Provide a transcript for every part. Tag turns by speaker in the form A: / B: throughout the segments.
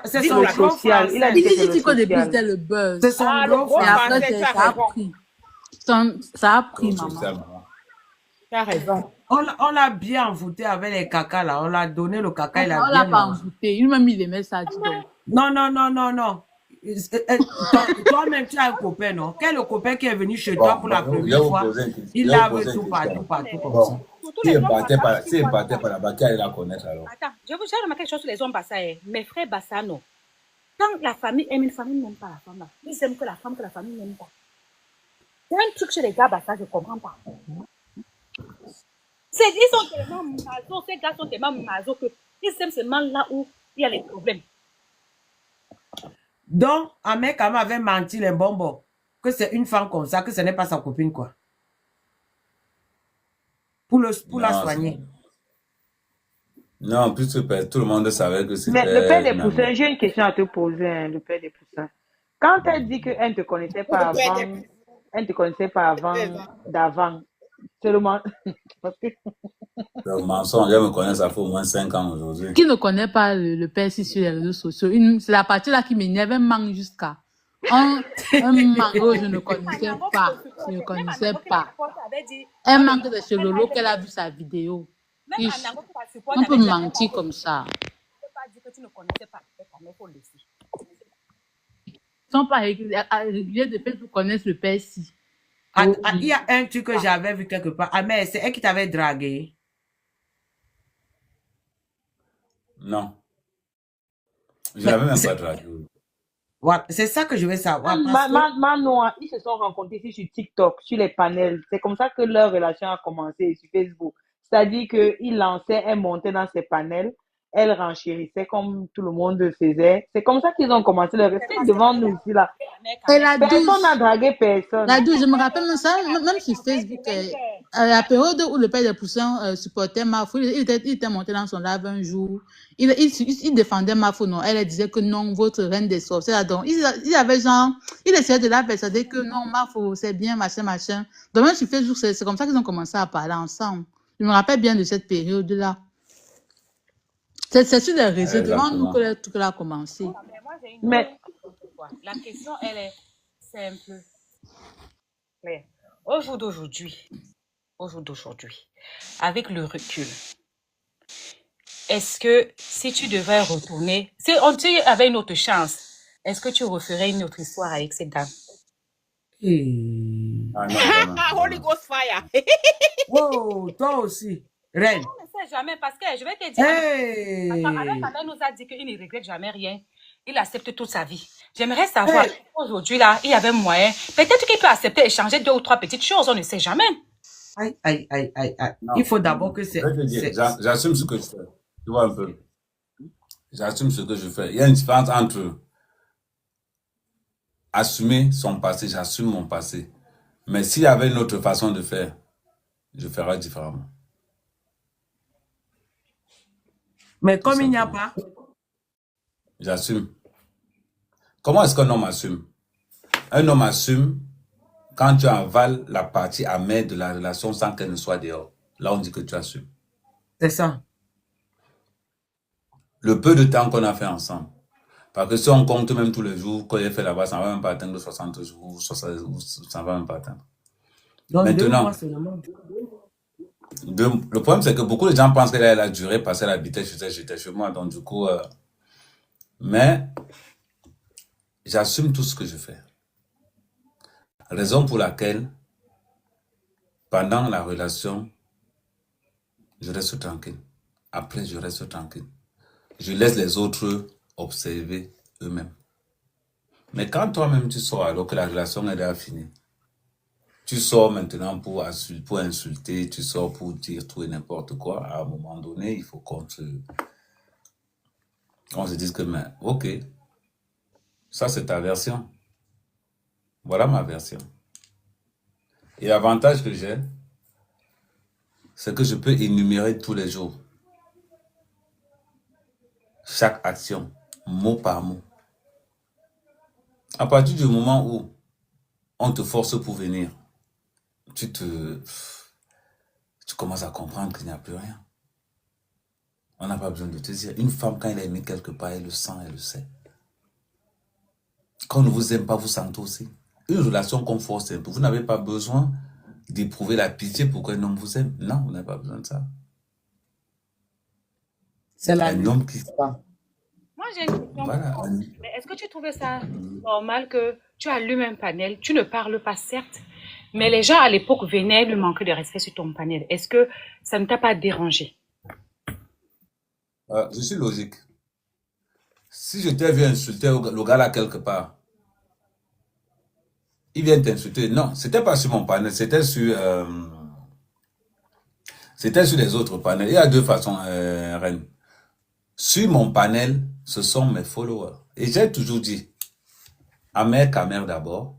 A: C'est
B: Dis-nous
A: son
B: la
A: gros
C: social. Il a
A: français.
C: dit que
D: Il
C: c'est
D: dit
C: le
D: qu'au début,
C: social.
D: c'était le buzz.
A: C'est son
B: Ah, le
A: gros
B: gros
D: Et après,
A: français.
B: français, tu as
D: ça a
B: raison.
D: pris. Ça a pris,
E: Au
D: maman.
E: social, maman.
B: Tu as raison.
A: On l'a bien envoûté avec les caca là. On l'a donné le caca, il a
D: On l'a
A: bien
D: pas
A: mangé.
D: envoûté. Lui-même, il aimait ça, dis donc.
A: Non. Toi-même, tu as un copain, non? Quel est le copain qui est venu chez toi
E: Bon,
A: pour la
E: je vais
A: première
E: vous
A: fois?
E: poser une question.
A: Il
E: Je vais vous
A: lave
E: poser une
A: tout partout
E: question.
A: comme ça.
E: Bon,
B: Surtout
E: si
B: les
E: elle
B: hommes
E: partait
B: Bassa,
E: si elle partait par là-bas, qui allait la connaître alors?
B: Attends, j'ai remarqué quelque chose sur les hommes Bassa. Mes frères Bassa, non. Quand la famille aime une famille, n'aime pas la femme là. Ils aiment que la femme que la famille n'aime pas. Il y a un truc chez les gars Bassa, je ne comprends pas. Ils sont tellement maso, ces gars sont tellement maso que ils aiment seulement là où il y a les problèmes.
A: Donc, un mec avait menti les bonbons. Que c'est une femme comme ça, que ce n'est pas sa copine, quoi. Pour la soigner.
E: Non, en plus, tout le monde savait que
C: Mais le père
E: c'était
C: des poussins, j'ai une question à te poser, hein, le père des poussins. Quand elle dit qu'elle ne te connaissait pas avant, elle ne te connaissait pas avant, d'avant, seulement.
E: le mensonge. Elle me connaît, ça fait au moins 5 ans aujourd'hui.
D: Qui ne connaît pas le père si sur les réseaux sociaux? C'est la partie là qui m'énerve, elle manque jusqu'à. Un mango, je ne connaissais pas. Je ne connaissais pas. Elle manque de chez Lolo qu'elle a vu sa vidéo. On peut mentir comme ça. Ils ne sont pas réguliers de fait pour connaître le père si.
A: Il y a un truc que j'avais vu quelque part. Ah, mais c'est elle qui t'avait dragué.
E: Non. Je n'avais même pas dragué.
A: Ouais, c'est ça que je veux savoir.
C: Manon, ils se sont rencontrés ici sur TikTok, sur les panels. C'est comme ça que leur relation a commencé sur Facebook. C'est-à-dire qu'ils lançaient, elle montait dans ses panels, elle renchérissait comme tout le monde le faisait. C'est comme ça qu'ils ont commencé leur relation devant nous ici là.
D: Et la douce,
C: Personne n'a dragué personne.
D: la douce, je me rappelle même ça, même sur Facebook, à la période où le père des poussins supportait Mafou, il était monté dans son live un jour. Il défendait Mafou, non. Elle disait que non, votre reine des sorcières. Donc, il avait genre, il essayait de la persuader que non, Mafou, c'est bien, machin. Donc, même sur Facebook, c'est comme ça qu'ils ont commencé à parler ensemble. Je me rappelle bien de cette période-là. C'est sur les réseaux devant nous que le truc a commencé.
B: Mais la question, elle est simple. Au jour d'aujourd'hui, avec le recul, est-ce que si tu devais retourner, si tu avais une autre chance, est-ce que tu referais une autre histoire avec cette dame?
E: Ah non,
B: Holy Ghost fire!
A: Wow, toi aussi. Reine.
B: On ne sait jamais parce que je vais te dire, Alain nous a dit qu'il ne regrette jamais rien. Il accepte toute sa vie. J'aimerais savoir, aujourd'hui là, il y avait moyen. Peut-être qu'il peut accepter, échanger 2 ou 3 petites choses, on ne sait jamais.
A: Aïe. Il faut d'abord que c'est...
E: J'assume ce que je fais. Tu vois un peu. J'assume ce que je fais. Il y a une différence entre assumer son passé, j'assume mon passé. Mais s'il y avait une autre façon de faire, je ferais différemment.
A: Mais comme il n'y a pas...
E: J'assume. Comment est-ce qu'un homme assume? Un homme assume quand tu avales la partie amère de la relation sans qu'elle ne soit dehors. Là, on dit que tu assumes.
A: C'est ça.
E: Le peu de temps qu'on a fait ensemble. Parce que si on compte même tous les jours qu'on a fait là-bas, ça ne va même pas atteindre 60 jours, ça ne va même pas atteindre.
A: Donc,
E: maintenant, le problème, c'est que beaucoup de gens pensent qu'elle a duré parce qu'elle habitait chez moi. Donc, du coup, mais j'assume tout ce que je fais. Raison pour laquelle, pendant la relation, je reste tranquille. Après, je reste tranquille. Je laisse les autres observer eux-mêmes. Mais quand toi-même tu sors alors que la relation est déjà finie, tu sors maintenant pour insulter, tu sors pour dire tout et n'importe quoi, à un moment donné, il faut qu'on se dise que, mais ok, ça c'est ta version. Voilà ma version. Et l'avantage que j'ai, c'est que je peux énumérer tous les jours chaque action, mot par mot. À partir du moment où on te force pour venir, tu commences à comprendre qu'il n'y a plus rien. On n'a pas besoin de te dire. Une femme, quand elle a aimé quelque part, elle le sent, elle le sait. Quand on ne vous aime pas, vous sentez aussi. Une relation confort, c'est un peu. Vous n'avez pas besoin d'éprouver la pitié pour qu'un homme vous aime. Non, vous n'avez pas besoin de ça.
A: C'est la
E: Un homme qui...
B: Moi, j'ai une question.
E: Voilà.
B: Mais est-ce que tu trouvais ça normal que tu allumes un panel, tu ne parles pas, certes, mais les gens à l'époque venaient lui manquer de respect sur ton panel. Est-ce que ça ne t'a pas dérangé?
E: Je suis logique. Si je t'ai vu insulter le gars là quelque part, il vient t'insulter. Non, c'était pas sur mon panel, c'était sur les autres panels. Il y a deux façons, Reine. Sur mon panel, ce sont mes followers. Et j'ai toujours dit, Ahmed Kamer d'abord,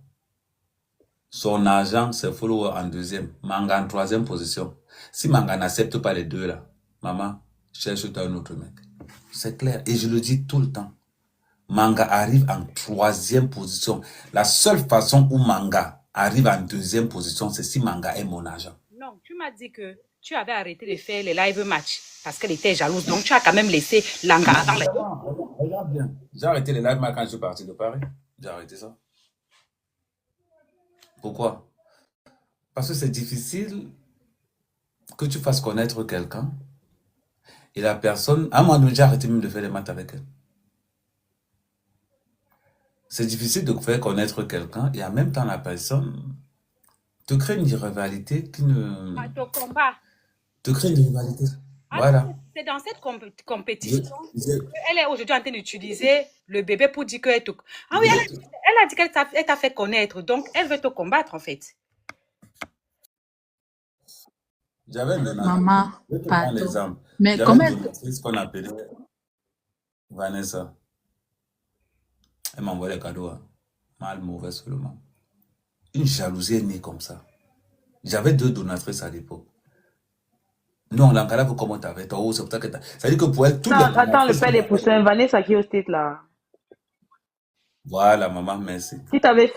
E: son agent, ses followers en deuxième, Manga en troisième position. Si Manga n'accepte pas les deux là, maman, cherche-toi un autre mec. C'est clair. Et je le dis tout le temps. Manga arrive en troisième position. La seule façon où Manga arrive en deuxième position, c'est si Manga est mon agent.
B: Non, tu m'as dit que tu avais arrêté de faire les live match parce qu'elle était jalouse. Donc, tu as quand même laissé Langa dans les...
E: Regarde bien. J'ai arrêté les live match quand je suis parti de Paris. J'ai arrêté ça. Pourquoi? Parce que c'est difficile que tu fasses connaître quelqu'un et la personne... À un moment donné, j'ai arrêté même de faire les maths avec elle. C'est difficile de faire connaître quelqu'un et en même temps la personne te crée une rivalité qui ne...
B: Ton combat.
E: Te crée une rivalité. Voilà.
B: C'est dans cette compétition qu'elle est aujourd'hui en train d'utiliser le bébé pour dire qu'elle te... Ah oui, elle a dit qu'elle t'a fait connaître, donc elle veut te combattre en fait.
E: J'avais une
D: Maman,
E: je vais te prendre
D: pardon.
E: l'exemple.
D: Mais
E: J'avais
D: comment
E: une donatrice qu'on appelait Vanessa. Elle m'envoie des cadeaux, hein. Mal, mauvais seulement. Une jalousie est née comme ça. J'avais deux donatrices à l'époque. Non, l'encadre comment t'avais toi, c'est pour ça que t'as. Ça veut dire que pour elle, tout
C: Non, attends, le père des poussins, Vanessa qui est au state là.
E: Voilà, maman, merci.
C: Qui t'avait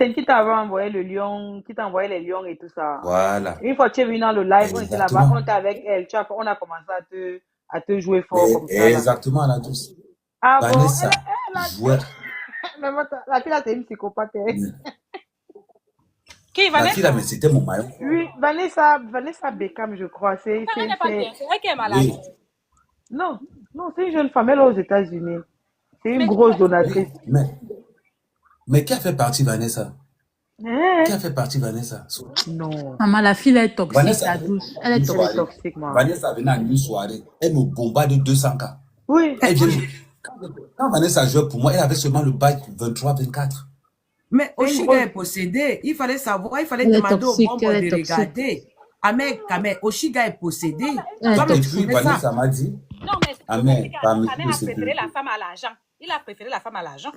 C: envoyé le lion, qui t'a envoyé les lions et tout ça.
E: Voilà.
C: Une fois que tu es venu dans le live, on était là-bas, on était avec elle, on a commencé à te jouer fort comme ça.
E: Exactement, la douce.
C: Ah
E: Vanessa
C: bon,
E: jouait.
C: Mais la fille là, c'est une psychopathe.
B: Qui,
E: La fille là, mais c'était mon maillot.
C: Oui, Vanessa Beckham, je crois.
B: Elle n'est pas bien, c'est vrai qu'elle est malade.
E: Oui.
C: Non, c'est une jeune femme, elle est aux États-Unis. C'est une grosse donatrice.
E: Mais qui a fait partie Vanessa? Qui a fait partie Vanessa?
C: Non.
D: Maman, la fille elle est toxique,
E: Vanessa,
D: la douce. Elle est
C: toxique, maman.
E: Vanessa venait en une soirée, elle me bombarde de 200K.
C: Oui.
E: Quand Vanessa jouait pour moi, elle avait seulement le bail 23-24.
A: Mais Oshiga est possédé. Il fallait savoir, il fallait demander au bombe de regarder. Ahmed Kamer, Oshiga est possédé.
E: Et puis Vanessa m'a dit,
B: non, mais Ahmed a préféré la femme à l'argent. Il a préféré la femme à l'argent.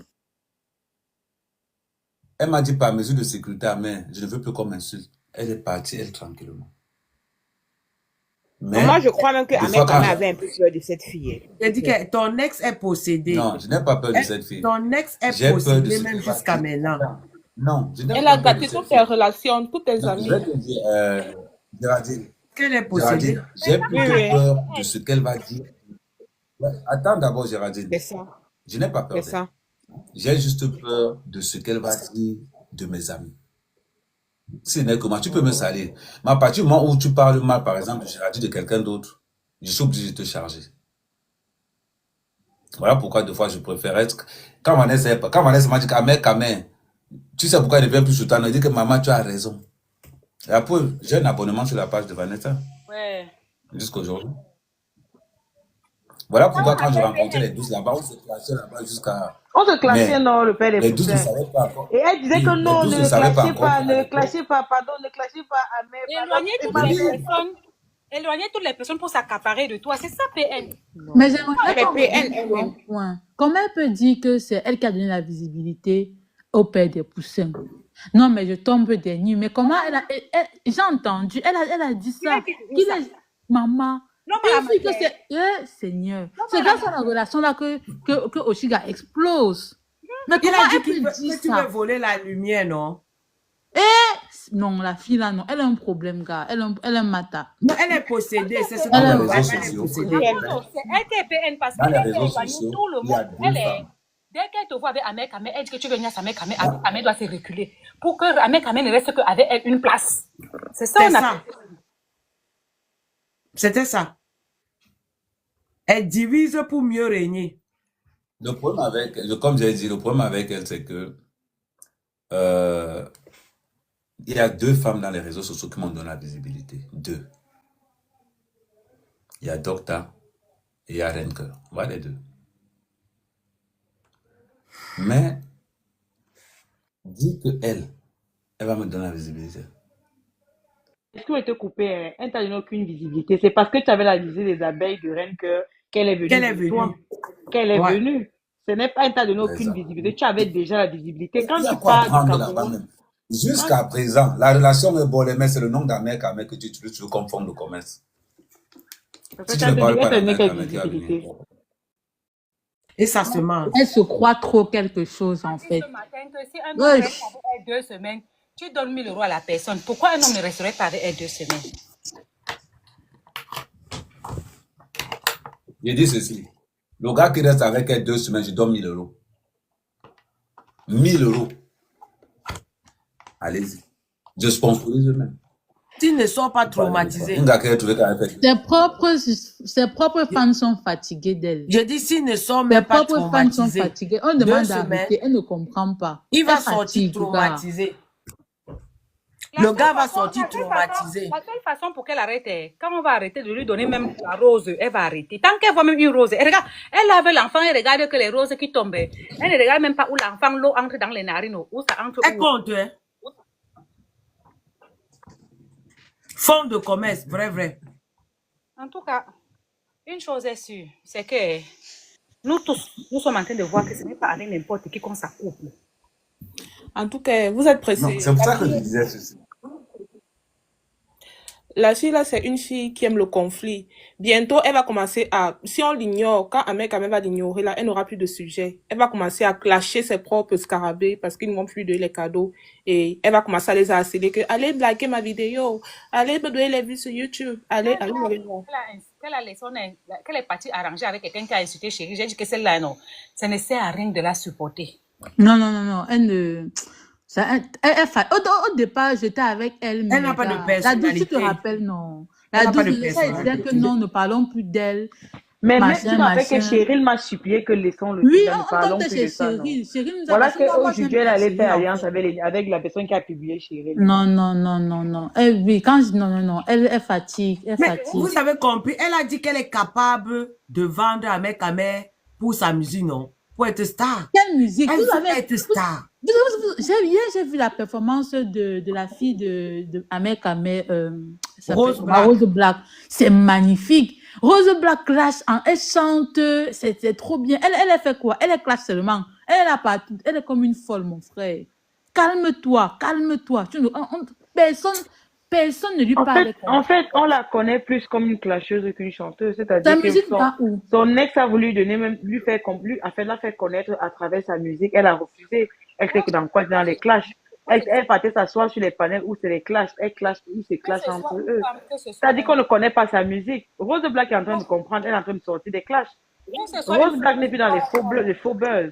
E: Elle m'a dit par mesure de sécurité, Ahmed, je ne veux plus qu'on m'insulte. Elle est partie, elle, tranquillement.
F: Mais moi, je crois même que Ahmed Kamer avait un peu peur de cette fille.
A: Elle dit que ton ex est possédé.
E: Non, je n'ai pas peur de cette fille.
A: Ton ex est possédé même jusqu'à maintenant.
E: Non, je n'ai
F: Elle a gâté toutes tes relations, toutes tes amies.
E: Je vais te dire, Géraldine.
A: Qu'elle est possédée.
E: J'ai plutôt peur de ce qu'elle va dire. Ouais, attends d'abord, Géraldine.
F: C'est ça.
E: Je n'ai pas peur.
F: C'est ça.
E: J'ai juste peur de ce qu'elle va dire de mes amis. Ce n'est que moi, tu peux me salir. Mais à partir du moment où tu parles mal, par exemple, de quelqu'un d'autre, je suis obligé de te charger. Voilà pourquoi deux fois je préfère être... Quand Vanessa m'a dit Kamer, tu sais pourquoi elle ne vient plus sur toi, elle dit que maman, tu as raison. Et après, j'ai un abonnement sur la page de Vanessa.
B: Ouais.
E: Jusqu'aujourd'hui. Voilà pourquoi quand je rencontrais les 12 là-bas, on se classait là-bas jusqu'à...
C: On se classait, non, le père des
E: les 12 ne
C: poussins.
E: savaient pas encore.
C: Et elle disait que non, ne clashez pas Ahmed.
B: Éloignez toutes les personnes pour s'accaparer de toi. C'est ça, PN.
D: Mais j'aimerais un point. Comment elle peut dire que c'est elle qui a donné la visibilité au père des poussins? Non, mais je tombe des nues. Mais comment elle a... J'ai entendu, elle a dit ça. Maman...
B: Non,
D: mais Seigneur. C'est grâce à la relation-là que Oshiga explose. Mais comment elle peut dire ça?
A: Tu veux voler la lumière, non?
D: non, la fille là, non, elle a un problème, gars. Elle a un mata.
A: Non, elle est possédée, c'est ce
D: Elle
A: qu'on
D: a
E: Dans
A: veut
E: les
A: voir,
E: réseaux
A: elle est
E: sociaux,
A: possédée.
B: C'est elle qui est PN parce
E: dans les
B: qu'elle
E: réseaux
B: éloigne
E: sociaux,
B: tout le
E: il y a
B: monde.
E: deux femmes.
B: Dès qu'elle te voit avec Ahmed Kamel, elle dit que tu veux venir à Ahmed Kamel. Ahmed Kamel doit se reculer pour que Ahmed Kamel ne reste qu'avec elle une place. C'est ça,
A: C'est
B: on a
A: ça. C'était ça. Elle divise pour mieux régner.
E: Le problème avec, comme j'ai dit, le problème avec elle, c'est que il y a deux femmes dans les réseaux sociaux qui m'ont donné la visibilité. Deux. Il y a Docta et il y a Renker. Voilà les deux. Mais, dis que elle va me donner la visibilité.
C: Tout était coupé, hein. Elle t'a donné aucune visibilité. C'est parce que tu avais la visite des abeilles de reine qu'elle est venue.
A: Qu'elle est
C: de toi.
A: venue.
C: Qu'elle est
A: Ouais.
C: venue. Ce n'est pas, elle t'a donné
E: C'est
C: aucune
E: ça.
C: visibilité. Tu avais déjà la visibilité. Quand
E: Il y a
C: tu
E: quoi
C: pars du
E: prendre là-bas
C: Cameroun,
E: même. Jusqu'à présent, la relation est bonne, mais c'est le nom d'Ahmed Kamel que tu utilises comme forme de commerce.
C: parce que
E: Si
C: tu
E: tu
C: as
E: ne parles
C: donné,
E: pas
C: elle t'a donné
E: d'Ahmed
C: quelle
E: Kamel qui va
C: visibilité?
E: venir.
A: Et ça se mange.
D: Elle se croit trop quelque chose, en
B: dit
D: fait.
B: ce matin que si un homme
D: Ouais.
B: reste avec elle 2 semaines, tu donnes 1000 € à la personne. Pourquoi un homme ne resterait pas avec elle 2 semaines?
E: Je dis ceci. Le gars qui reste avec elle 2 semaines, je donne 1000 €. 1000 €. Allez-y. Je sponsorise même.
A: Tu ne sors pas traumatisé.
E: Un gars qui a trouvé qu'elle a fait.
D: Ses propres fans sont fatigués d'elle.
A: Je dis, s'il ne sort
D: Ses
A: même pas
D: propres fans sont
A: traumatisé,
D: fatigués. On
A: 2
D: demande
A: semaines,
D: d'arrêter, elle ne comprend pas.
A: il va
D: Elle
A: sortir
D: fatigue, gars.
A: traumatisé.
B: La
A: Le
B: seule
A: gars va
B: façon-
A: sortir
B: la seule
A: traumatisé.
B: La seule façon pour qu'elle arrête, quand on va arrêter de lui donner même la rose, elle va arrêter. Tant qu'elle voit même une rose, elle regarde, elle avait l'enfant, elle regarde que les roses qui tombent. Elle ne regarde même pas où l'enfant, l'eau entre dans les narines, où ça entre.
A: Elle compte, hein. Fonds de commerce, vrai.
B: En tout cas, une chose est sûre, c'est que nous tous, nous sommes en train de voir que ce n'est pas avec n'importe qui qu'on s'accouple.
F: En tout cas, vous êtes
E: Non,
F: pressés.
E: c'est pour ça que je disais ceci.
F: La fille là, c'est une fille qui aime le conflit. Bientôt, elle va commencer à, si on l'ignore, quand Ahmed Kamel va l'ignorer, là, elle n'aura plus de sujet. Elle va commencer à clasher ses propres scarabées parce qu'ils ne vont plus donner les cadeaux. Et elle va commencer à les harceler que, allez liker ma vidéo, allez me donner les vues sur YouTube, allez me voir.
B: Qu'elle est partie arranger avec quelqu'un qui a insulté chérie. J'ai dit que celle-là, non, ça ne sert à rien de la supporter.
D: Non. Elle ne. Au départ, j'étais avec elle.
A: Elle n'a pas de
D: La douce,
A: personnalité.
D: tu te rappelles, non.
A: Elle
D: La
A: n'a pas
D: douce,
A: de
D: ça disait que
A: personnalité.
D: non, ne parlons plus d'elle.
C: Mais même
D: Machin,
C: tu te rappelles que
D: machin.
C: Cheryl m'a supplié que laissons le
D: Oui,
C: truc, là, ne
D: on
C: parlons
D: comptait
C: plus
D: chez
C: de ça, non?
D: Cheryl. Cheryl nous a
C: Voilà
D: parce que moi,
C: qu'aujourd'hui,
D: j'aime
C: elle allait
D: Cheryl,
C: faire
D: en
C: alliance
D: fait.
C: avec la personne qui a publié Cheryl.
D: Non. Oui, non. Elle fatigue. Elle
A: Mais
D: fatigue.
A: vous avez compris, elle a dit qu'elle est capable de vendre à Ahmed Kamel pour sa musique, non? Pour être star.
D: Quelle musique?
A: Elle
D: Vous
A: veut
D: avez.
A: être star.
D: J'ai vu la performance de la fille de Ahmed Kamel,
A: Rose
D: comment?
A: Black.
D: Rose Black. C'est magnifique. Rose Black clash, elle chante, c'est trop bien. Elle fait quoi? Elle est clash seulement. Elle est comme une folle, mon frère. Calme-toi. Personne ne lui parle comme
C: En
D: ça.
C: fait, on la connaît plus comme une clasheuse qu'une chanteuse.
D: Ta
C: C'est-à-dire que
D: musique va où?
C: son ex a voulu donner même, afin de la faire connaître à travers sa musique. Elle a refusé. Elle fait que dans quoi? Dans les clashs. Elle partait s'asseoir sur les panels où c'est les clashs. Elle clash, ils se clashent entre eux. C'est-à-dire qu'on ne connaît pas sa musique. Rose Black est en train de comprendre. Elle est en train de sortir des clashs. Rose Black n'est plus dans les faux buzz.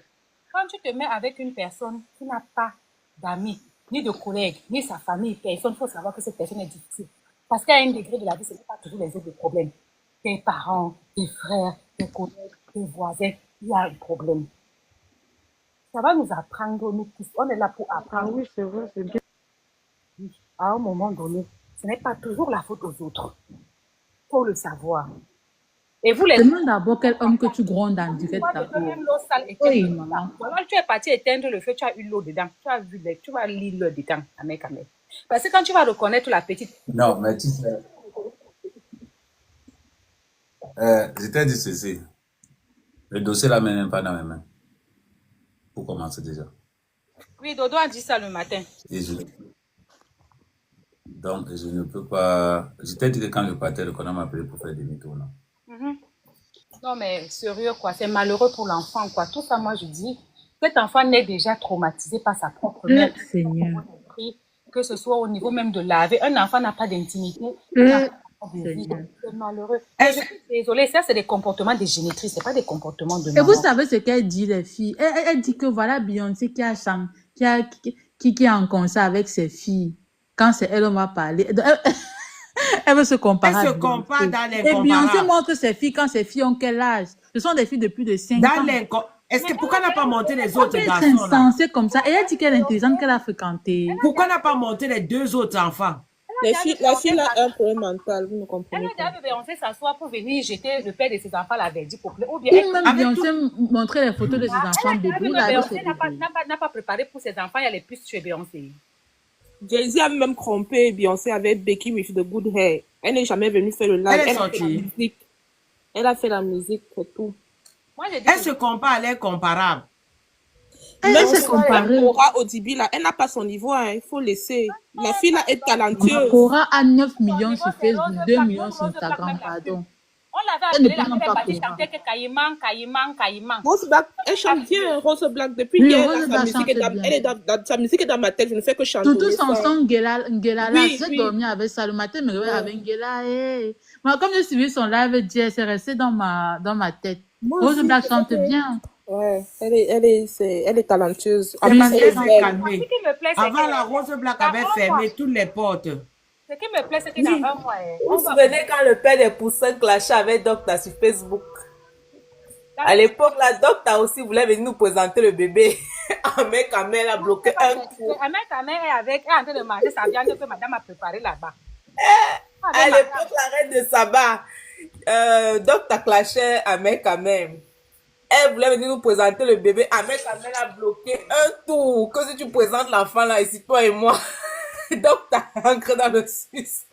B: Quand tu te mets avec une personne qui n'a pas d'amis, ni de collègues, ni sa famille, personne, il faut savoir que cette personne est difficile. Parce qu'à un degré de la vie, ce n'est pas toujours les autres problèmes. Tes parents, tes frères, tes collègues, tes voisins, il y a un problème. Ça va nous apprendre, nous tous. On est là pour
C: Ah
B: apprendre.
C: oui, c'est vrai, c'est bien.
B: À un moment donné, ce n'est pas toujours la faute aux autres. Il faut le savoir. Et vous les
D: Demande d'abord quel homme que tu grondes en direct
B: toi,
D: d'abord.
B: tu même l'eau sale et
D: Oui, maman.
B: alors tu es parti éteindre le feu, tu as eu l'eau dedans, tu vas lire l'eau dedans, Ahmed Kamel. Parce que quand tu vas reconnaître la petite,
E: Non, mais tu sais, je t'ai dit ceci. Le dossier là, même pas dans mes mains. Pour commencer déjà.
B: oui, Dodo a dit ça le matin.
E: Donc, je ne peux pas. Je t'ai dit que quand je partais, le connard m'a appelé pour faire demi-tour.
B: Non, mais sérieux, quoi, c'est malheureux pour l'enfant, quoi. Tout ça, moi, je dis, cet enfant n'est déjà traumatisé par sa propre mère.
D: Seigneur.
B: que ce soit au niveau même de laver. Un enfant n'a pas d'intimité. C'est malheureux. Je suis désolée, ça c'est des comportements des génitrices, c'est pas des comportements de maman.
D: Et vous savez ce qu'elle dit, les filles? Elle dit que voilà Beyoncé qui est en concert avec ses filles. Quand c'est elle, on va parler. Elle veut se comparer.
A: Elle se compare dans les
D: Et Beyoncé
A: comparables.
D: montre ses filles quand ses filles ont quel âge? Ce sont des filles de plus de 5 ans.
A: Est-ce que pourquoi elle n'a pas monté les autres
D: Elle est
A: garçons là?
D: insensée comme ça. Et elle dit qu'elle est intelligente, qu'elle a fréquenté.
A: Pourquoi elle n'a pas monté les 2 autres enfants?
F: La fille a un problème mental, vous ne
B: Elle
F: comprenez
B: veut
F: pas.
B: dire que Beyoncé s'assoit pour venir jeter le père de ses enfants la verdict pour ou bien
D: Et même Beyoncé montrait les photos de ses enfants bébés. Vous l'avez
B: Beyoncé
D: fait
B: n'a pas préparé pour ses enfants, il y a les puces chez Beyoncé.
F: Jay-Z a même trompé Beyoncé avec Becky with the good hair. Elle n'est jamais venue faire le live.
A: Elle est
F: a fait la
A: sortie.
F: musique. Elle a fait la musique, c'est tout.
B: Moi, j'ai dit
A: Elle se compare à l'air comparable.
D: Elle s'est comparée.
F: Cora Odibi, là, elle n'a pas son niveau, hein, il faut laisser. La fille, là, est talentueuse.
D: Cora a 9 millions sur Facebook, 2 millions sur Instagram, pardon.
B: on l'avait
D: Elle ne
B: appelée, la
D: parle
B: fille
D: pas
B: est partie
D: Cora.
B: chanter que Caïman.
F: Rose Black, elle chante bien, Rose Black. Depuis
D: Oui,
F: hier,
D: Rose
F: là,
D: Black
F: sa musique est
D: chante
F: dans,
D: bien.
F: elle est sa musique est dans ma tête, je ne fais que chanter.
D: Surtout son
F: ça.
D: son Ngela,
F: Oui,
D: j'ai
F: oui.
D: dormi avec ça. Le matin, je me réveille avec Ngela. Moi, comme j'ai suivi son live, c'est resté dans ma tête.
F: Moi
D: Rose
F: aussi,
D: Black
F: c'est
D: chante
F: ça.
D: bien.
F: Ouais, elle est talentueuse. En
A: C'est
F: plus,
A: parce
F: elle
A: qu'elle
F: est
A: s'est
F: belle.
A: calmée.
B: Ce qui me plaît, c'est
A: Avant,
B: que
A: la Rose Black
B: dans
A: avait
B: un
A: fermé
B: mois,
A: toutes les portes.
B: ce qui me plaît, c'est que dans un mois,
C: Vous vous souvenez quand le père des poussins clashait avec Docta sur Facebook? À l'époque, la Docta aussi voulait venir nous présenter le bébé. Mais quand elle a bloqué un coup.
B: ta mère est en train de manger sa viande que madame a préparée là-bas.
C: À l'époque, la reine de Saba, Docta clashait Ahmed quand même. Elle voulait venir nous présenter le bébé. Ahmed quand même a bloqué un tour. Que si tu présentes l'enfant là, ici, toi et moi. Docta rentre dans le Suisse.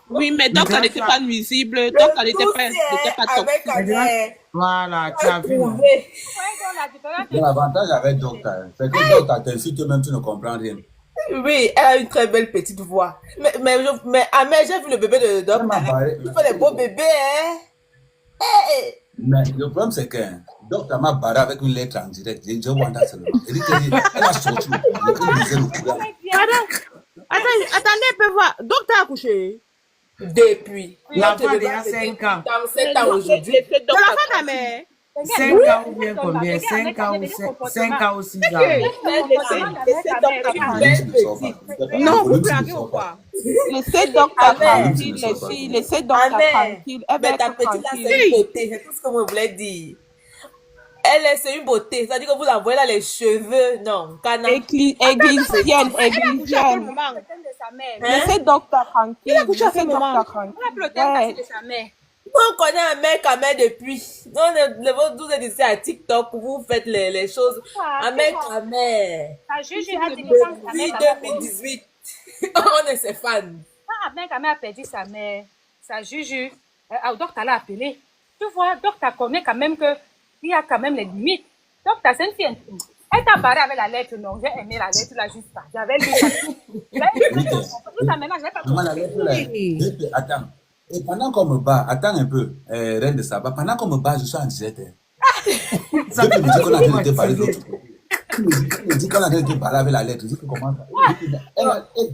F: Oui, mais donc, elle n'était pas nuisible. Donc, elle n'était pas toxique.
A: Voilà, tu as vu. Non?
E: L'avantage avec Docta, c'est que Docta t'insulte même, tu ne comprends rien.
C: Oui, elle a une très belle petite voix. Mais Ahmed, j'ai vu le bébé de Docta. Il fait des beaux bébés, hein. Hey.
E: Mais le problème, c'est que Docta m'a barré avec une lettre en direct. Je vois ça seulement. Elle a sorti.
F: Attendez un peu voir. Docteur a accouché.
C: Depuis.
A: L'enfant a déjà 5 ans.
C: Dans 7 ans aujourd'hui.
F: L'enfant ta mère.
A: 5 ans ou bien combien? 5 ans ou 6 ans.
F: Non, vous blaguez ou quoi? Laissez Docta tranquille, les filles. Laissez Docta tranquille. Elle va
C: Mais ta
F: être
C: petite là, c'est une
F: tranquille.
C: beauté. C'est tout ce que moi voulais dire. C'est une beauté. C'est-à-dire que vous la voyez là, les cheveux. Non, canard.
F: Églisienne. Laissez Docta tranquille. Laissez Docta tranquille. Ouais.
C: On connaît un mec à mère depuis. Vous êtes ici à TikTok, vous faites les choses. Un mec à mère. Depuis 2018. On est ses fans.
B: Quand Ahmed a perdu sa mère, sa juju, Docta l'a appelé. Tu vois, Docta connaît quand même que il y a quand même les limites. Docta, c'est une fille intime. Elle t'a barré avec la lettre, non? J'ai aimé la lettre là juste pas. J'avais lu ça tout. Ça maintenant, je n'ai pas compris.
E: Attends. Et pendant qu'on me bat, attends un peu, reine de Saba, pendant qu'on me bat, je suis en direct.
A: Ça
E: Depuis
A: fait
E: me dire qu'on a
A: pas
E: été parler de
A: de
E: l'autre côté. Me dit qu'on a été parler avec la lettre. Je dis que comment ça?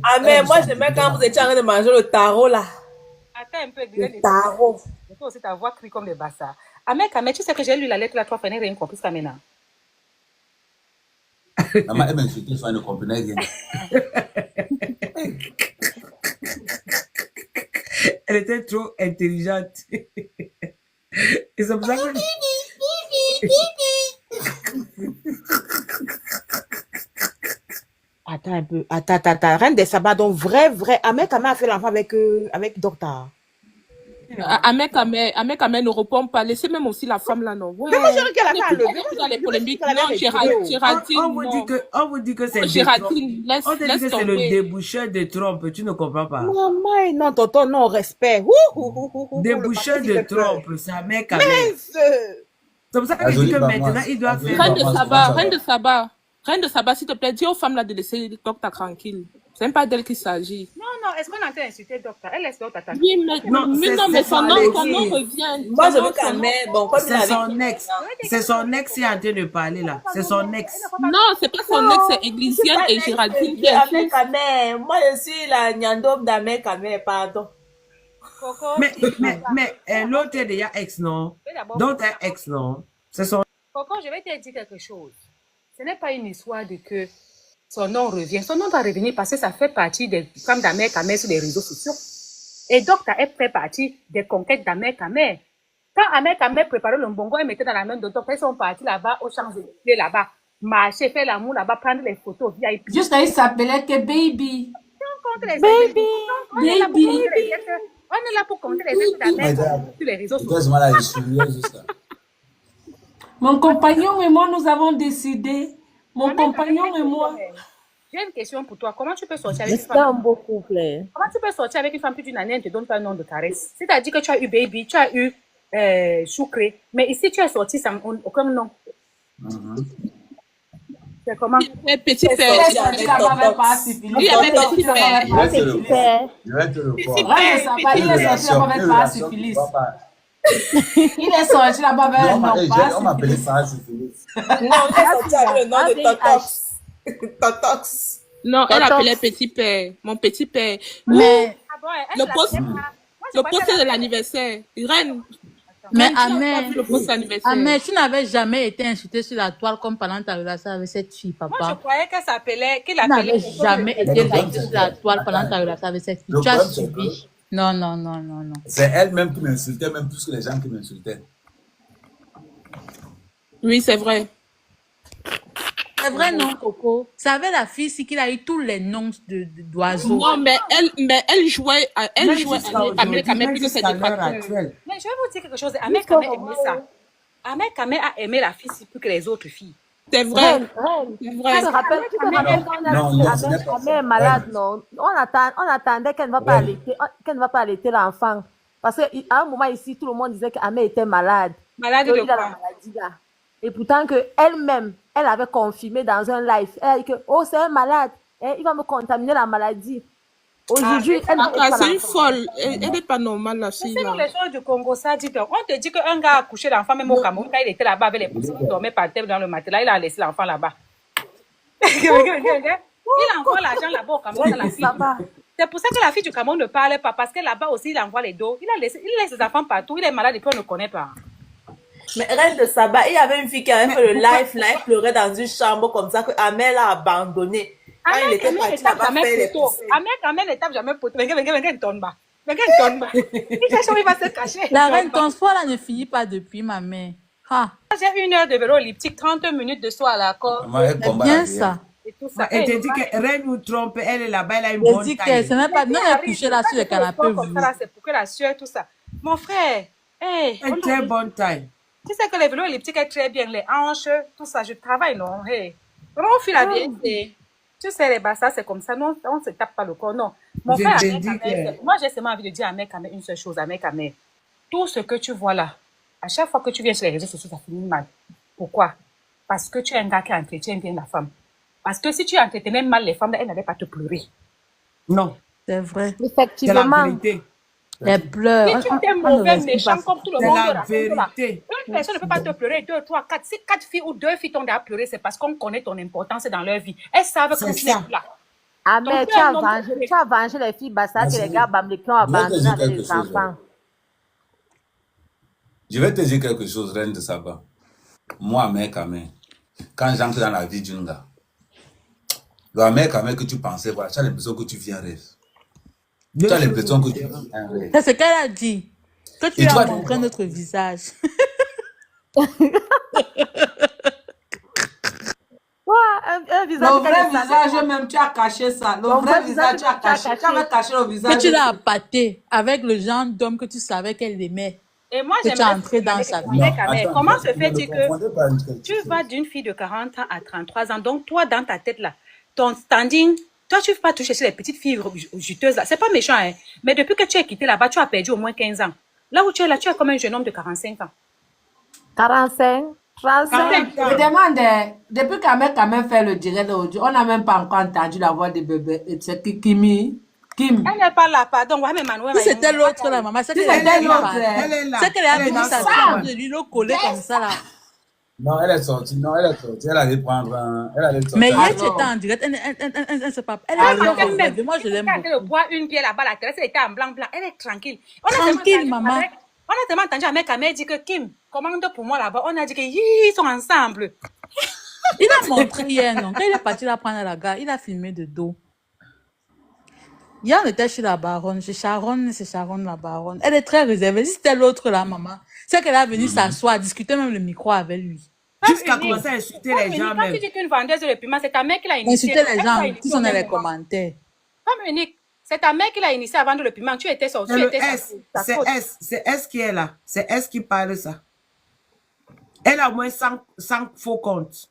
C: Ah, mais moi, j'aimais quand vous étiez en train de manger le tarot là.
B: Attends un peu,
C: Le tarot.
B: toi aussi, ta voix crie comme des bassards. Ahmed, tu sais que j'ai lu la lettre là, toi, Fanny, rien compris ça maintenant.
E: Maman, elle m'insultait, je ne comprenais rien.
A: Elle était trop intelligente. Et c'est pour ça que...
C: Attends un peu. Attends. Reine des sabbats, donc vrai. Ahmed a fait l'enfant avec Docta.
F: Ahmed ne répond pas. Laissez même aussi la femme là, non. Ouais.
C: Mais moi, j'ai vu qu'elle a fait enlever.
F: Dans les polémiques.
C: Elle a
F: Non,
C: fait
F: Géraldine,
A: On vous dit que c'est
F: Géraldine, laisse
A: on te dit que c'est le
F: tomber.
A: déboucheur de Trump. Tu ne comprends pas.
C: Maman, non, tonton, non, respect.
A: Déboucheur de Trump, sa mère quand même.
C: Mais
A: C'est pour ça que je dis que maintenant, il doit faire...
F: Reine de Saba, s'il te plaît, dis aux femmes là de laisser Docta tranquille. C'est même pas d'elle qu'il s'agit.
B: Non, non, est-ce qu'on est en train d'insulter docteur? Elle laisse l'autre attaquer.
F: Oui, mais,
A: Non,
F: mais non, mais son nom revient.
C: Moi, je
F: Son
C: veux
F: nom-
C: quand même. Bon, comme il
A: c'est
C: avait
A: son ex. C'est son ex qui est en train de parler là. C'est son ex.
F: Non, c'est pas son ex, c'est Églisienne et Géraldine qui
C: Ahmed
F: insulte.
C: Kamer. Moi, je suis la Nyandom d'Ahmed Kamer, pardon.
B: Coco,
A: Mais l'autre est déjà ex, non?
B: je vais d'abord-
A: D'autres est ex, non? C'est son.
B: Coco, je vais te dire quelque chose. Ce n'est pas une histoire de que son nom revient. Son nom va revenir parce que ça fait partie des femmes d'Ahmed Kamer sur les réseaux sociaux. Et donc, ça fait partie des conquêtes d'Ahmed Kamer. Quand Ahmed Kamer préparait le mbongo, elle mettait dans la main de docteur. Ils sont partis là-bas, aux Champs-Élysées, là-bas, marcher, faire l'amour là-bas, prendre les photos VIP.
G: Jusqu'à il s'appelait que Baby.
B: Contre les
G: Baby.
B: on est là pour compter les êtres. On est là pour compter les êtres d'Ahmed Kamer sur les réseaux sociaux.
E: Toi, je m'en ai suivi juste là.
G: Mon compagnon et moi, nous avons décidé. Mon compagnon et moi.
B: J'ai une question pour toi. Comment tu peux sortir avec une
H: C'est un
B: femme?
H: beau couple. Hein.
B: Comment tu peux sortir avec une femme plus d'une année et ne te donne pas un nom de caresse? C'est-à-dire que tu as eu Baby, tu as eu Choucré, mais ici tu es sorti sans aucun nom. C'est comment?
F: Et petit
G: Il
F: père.
G: est sorti là-bas avec pas syphilis.
F: Il y avait petit père.
E: Je vais te le
H: Petit
E: voir.
H: père.
E: Je vais te le voir.
G: Ouais, ça va, il est sorti là-bas avec pas syphilis. Il est sorti là-bas avec un nom pas
E: On m'appelait
G: syphilis.
E: ça syphilis.
C: Non, il est sorti avec le nom de Totox. Totox.
F: Non, elle appelait petit père. Mon petit père.
D: Mais,
B: Ah bon, elle
F: Le
B: la
F: poste,
B: fait pas. Moi, je
F: le
B: crois
F: poste
B: qu'elle
F: de
B: la-
F: l'anniversaire. Reine.
D: mais
F: Reine, tu n'as pas
D: Amel,
F: vu le poste d'anniversaire.
D: Amel, tu n'avais jamais été insulté sur la toile comme pendant ta relation avec cette fille,
B: Moi, je
D: papa.
B: croyais qu'elle s'appelait, qu'il
D: Tu n'avais
B: appelait.
D: jamais
E: Mais
D: été
E: le problème,
D: insulté
E: c'est
D: sur la
E: que-
D: toile pendant ta relation avec cette fille.
E: Le
D: Tu as
E: problème, c'est
D: subi. Non, non, non, non, non.
E: C'est elle-même qui m'insultait, même plus que les gens qui m'insultaient.
F: Oui, c'est vrai.
D: C'est vrai, non, Coco? C'est avec la fille, c'est qu'il a eu tous les noms d'oiseaux.
F: Non, mais elle jouait,
A: Même jusqu'à
F: avec
A: aujourd'hui,
F: Ahmed
A: même
F: plus que ses
A: jusqu'à l'heure
F: détracteurs.
A: actuelle.
B: Mais je vais vous dire quelque chose. Ahmed Kamer aimait ça. Ahmed Kamer a aimé la fille plus que les autres filles.
F: C'est vrai.
H: Reine,
F: C'est
H: tu
F: vrai.
H: te rappelles quand on a
E: Non,
H: dit
E: non, ce n'est
H: que
E: pas
H: ta mère est malade, non? On attendait qu'elle ne va pas
E: Ouais.
H: allaiter, qu'elle ne va pas allaiter l'enfant. Parce qu'à un moment ici, tout le monde disait qu'Amé était malade.
B: Malade
H: Donc,
B: de
H: il a la
B: quoi?
H: maladie là. Et pourtant que elle-même, elle avait confirmé dans un live. Elle a dit que, oh, c'est un malade. Et il va me contaminer la maladie. Aujourd'hui, elle ne veut
F: Ah,
H: pas
F: c'est une
H: l'enfant.
F: folle. Elle n'est pas normale, la
B: Tu
F: fille,
B: sais, dans
F: là.
B: les choses du Congo, ça dit donc, on te dit qu'un gars a couché l'enfant, même au Cameroun, quand il était là-bas avec les poussins, il dormait par terre dans le matelas, il a laissé l'enfant là-bas. Il envoie l'argent là-bas au Cameroun dans la fille.
H: Ça va.
B: C'est pour ça que la fille du Cameroun ne parlait pas, parce que là-bas aussi, il envoie les dos. Il laisse ses enfants partout, il est malade et puis on ne connaît pas.
C: Mais Reine de Saba, il y avait une fille qui avait fait le live, là, elle pleurait dans une chambre comme ça, que Amel a abandonné. Quand il était parti là-bas faire les poussins.
B: Ahmed ne tape jamais poteau. Venga, tombe bas. Venga, tombe bas. Il cherche où il va se cacher.
D: La reine, ton sport là ne finit pas depuis, ma mère. Ah,
B: J'ai 1 heure de vélo elliptique, 30 minutes de saut à la corde
E: Maman, elle
D: c'est
E: combat
D: bien
E: la vie,
D: ça.
B: et tout ça.
A: Elle te dit que Reine nous trompe, elle est là-bas, elle a une
D: Je
A: bonne
D: dis que
A: taille.
D: c'est même pas. Non, elle est couchée là sur le canapé.
B: Comme ça, là, c'est pour que la sueur, tout ça. Mon frère, hey,
A: Une très bonne taille.
B: tu sais que les vélos elliptiques est très bien, les hanches, tout ça, je travaille, non? Hey. Vraiment, on fait la vie. Tu sais, les bassas, c'est comme ça, non, on ne se tape pas le corps, non. Mon
A: Je
B: frère,
A: te
B: Ahmed
A: dis
B: Kamer,
A: que-
B: moi, j'ai seulement envie de dire à Ahmed Kamer une seule chose, Ahmed Kamer. Tout ce que tu vois là, à chaque fois que tu viens sur les réseaux sociaux, ça finit mal. Pourquoi? Parce que tu es un gars qui entretient bien la femme. Parce que si tu entretenais mal les femmes, elles n'allaient pas te pleurer.
A: Non,
D: C'est vrai.
A: c'est la
H: Effectivement.
A: vérité.
D: Elle pleure.
B: Si tu étais
D: On ne
B: mauvais,
D: respire
B: méchant,
D: pas.
B: comme tout le
A: C'est
B: monde
A: la
B: raconte là,
A: vérité.
B: une personne ne peut pas te pleurer, 2, 3, 4. Si 4 filles ou 2 filles t'ont déjà pleuré, c'est parce qu'on connaît ton importance dans leur vie. Elles savent que
A: C'est
B: tu n'es
A: ça.
B: plus là.
H: Ah, mais
B: Donc, tu es un homme
H: tu as vengé les filles Bassa que les gars Bamlé qui ont
E: Je vais te
H: abandonné
E: dire
H: avec
E: quelque
H: les
E: chose,
H: enfants.
E: Je vais te dire quelque chose, Reine de Saba. Moi, Ahmed Kamer, quand j'entre dans la vie d'une gars, le Ahmed Kamer que tu pensais voir, tu as l'impression que tu vis un rêve. Tu as l'impression que tu vis un rêve.
D: C'est ce qu'elle a dit. Que tu
E: Et
D: as
E: toi,
D: montré notre visage.
H: Ouais, un visage
G: Le
H: de
G: vrai
H: quel
G: visage, même, tu as caché ça. Le
H: Ton
G: vrai
H: vrai
G: visage, tu as
H: visage, tu as
G: caché. Tu
H: caché.
G: avais caché le
D: Que
G: visage.
D: tu l'as appâté avec le genre d'homme que tu savais qu'elle aimait.
B: Et moi,
D: Que tu es
B: j'aimerais
D: entré dans
B: demander
D: sa
B: quelque
D: vie.
B: chose,
E: Non,
B: Ahmed Kamer.
E: attends,
B: Comment se
E: ne
B: fait-il
E: le
B: que
E: confondez pas avec quelque
B: tu
E: chose.
B: vas d'une fille de 40 ans à 33 ans, donc toi, dans ta tête là, ton standing, toi, tu ne veux pas toucher sur les petites filles juteuses là. C'est pas méchant, hein. Mais depuis que tu es quitté là-bas, tu as perdu au moins 15 ans. Là où tu es là, tu es comme un jeune homme de 45 ans.
H: 45, 35.
G: Je demande, depuis qu'Ahmed Kamer fait le direct aujourd'hui, on n'a même pas encore entendu la voix de bébé. Et c'est Kimi Kim.
B: Elle n'est pas là, pardon. Ouais, mais Manuel,
D: Si c'était l'autre là, maman, c'est
G: Si
D: qu'elle
G: c'était
D: a
G: l'autre,
A: Elle est là.
D: c'est qu'elle a
A: Elle est
D: venu
A: dans
D: sa
A: sa
D: chambre de lui le coller comme ça là.
E: Non, elle est sortie. Non, elle est sortie. Elle allait prendre un. Elle allait sortir.
D: Mais hier, tu
G: Alors.
D: étais en direct. Elle sait pas. Elle
B: Ah,
D: est bien
B: parce que même,
D: réservée. Moi, je l'aime
B: elle était de
D: beaucoup.
B: boire une bière là-bas, la terrasse, elle était en blanc-blanc. Elle est tranquille.
D: Tranquille, maman.
B: On a tellement entendu avec Amé dire que Kim, commande pour moi là-bas. On a dit qu'ils sont ensemble.
D: Il a montré hier, non. Quand il est parti la prendre à la gare, il a filmé de dos. Hier, on était chez la baronne. Chez Sharon, c'est Sharon la baronne. Elle est très réservée. Si c'était l'autre là, maman, c'est qu'elle a venu s'asseoir, discuter même le micro avec lui.
A: Jusqu'à commencer à insulter les gens
B: Quand
A: même.
B: tu dis qu'une vendeuse de piment, c'est ta mère qui l'a initié.
D: Insulter les
B: Elle
D: gens,
B: t'a initié
D: qui sont
B: au
D: dans
B: même
D: les
B: moment.
D: commentaires.
B: Femme unique, c'est ta mère qui l'a initié à vendre le piment. Tu étais sorti,
A: C'est
B: tu
A: le
B: étais
A: S.
B: sa
A: C'est
B: faute.
A: S. C'est S qui est là. C'est S qui parle ça. Elle a au moins 100 faux comptes.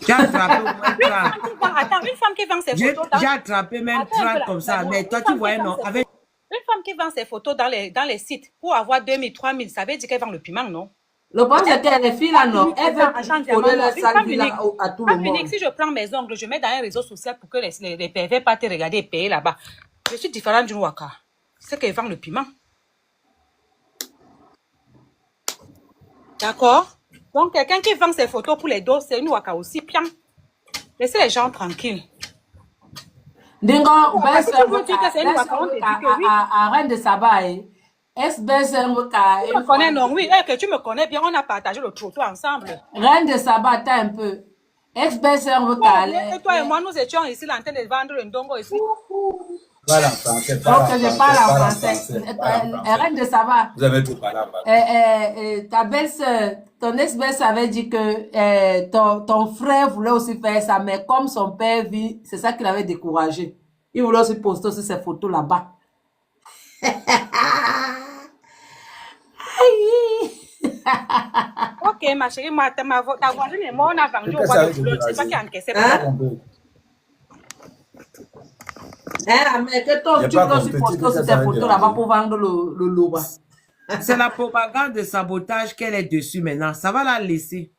A: J'ai attrapé au moins 30.
B: Attends, une femme qui vend ses
A: J'ai
B: photos dans...
A: j'ai attrapé même
B: Attends un peu
A: 30
B: là,
A: comme ça.
B: Manuel.
A: Mais
B: Une
A: toi, tu
B: femme qui
A: voyais,
B: vend
A: non?
B: ses
A: Avec...
B: photos- Une femme qui vend ses photos dans les sites pour avoir 2000, 3000, ça veut dire qu'elle vend le piment, non?
G: Le problème, c'est que les filles là, non, elles veulent
B: Attends,
G: coller leur
B: une
G: sale
B: femme
G: vie
B: unique.
G: là à tout le
B: Femme unique,
G: monde.
B: si je prends mes ongles, je mets dans un réseau social pour que les pervers pas te regarder et payer là-bas. Je suis différente d'une waka. C'est qu'elle vend le piment. D'accord? Donc, quelqu'un qui vend ses photos pour les dos, c'est une waka aussi bien. Laissez les gens tranquilles.
G: Dingo, ou bien
B: Parce que
G: c'est
B: tu veux dire que c'est une waka, on te dit que oui.
G: à Reine de Saba, SBS,
B: Tu me connais, non? Oui, que tu me connais bien, on a partagé le trottoir ensemble.
G: Reine de Saba, attends un peu. SBS,
B: Et toi et moi, nous étions ici en train de vendre un dongo ici.
E: Parle en français.
G: Donc, je parle en français. Reine de Saba.
E: Vous avez tout parlé en français.
G: Ta belle-sœur, ton ex-belle avait dit que ton frère voulait aussi faire ça, mais comme son père vit, c'est ça qui l'avait découragé. Il voulait aussi poster aussi ses photos là-bas.
B: Ok, ma chérie, ta voisine et moi, on a vendu au
E: Qu'est-ce
B: bois
E: que
B: de
E: ça veut
B: Boulogne.
E: dire,
B: C'est ça qui a
E: Rachel?
B: encaissé.
E: J'ai pas compris.
G: Mais que toi,
E: J'ai
G: tu
E: pas
G: peux aussi
E: compris.
G: poster
E: Qu'est-ce que
G: aussi
E: ça
G: tes
E: veut
G: photos
E: dire,
G: là-bas
E: Rachel?
G: pour vendre le loba.
A: C'est la propagande de sabotage qu'elle est dessus maintenant. Ça va la laisser.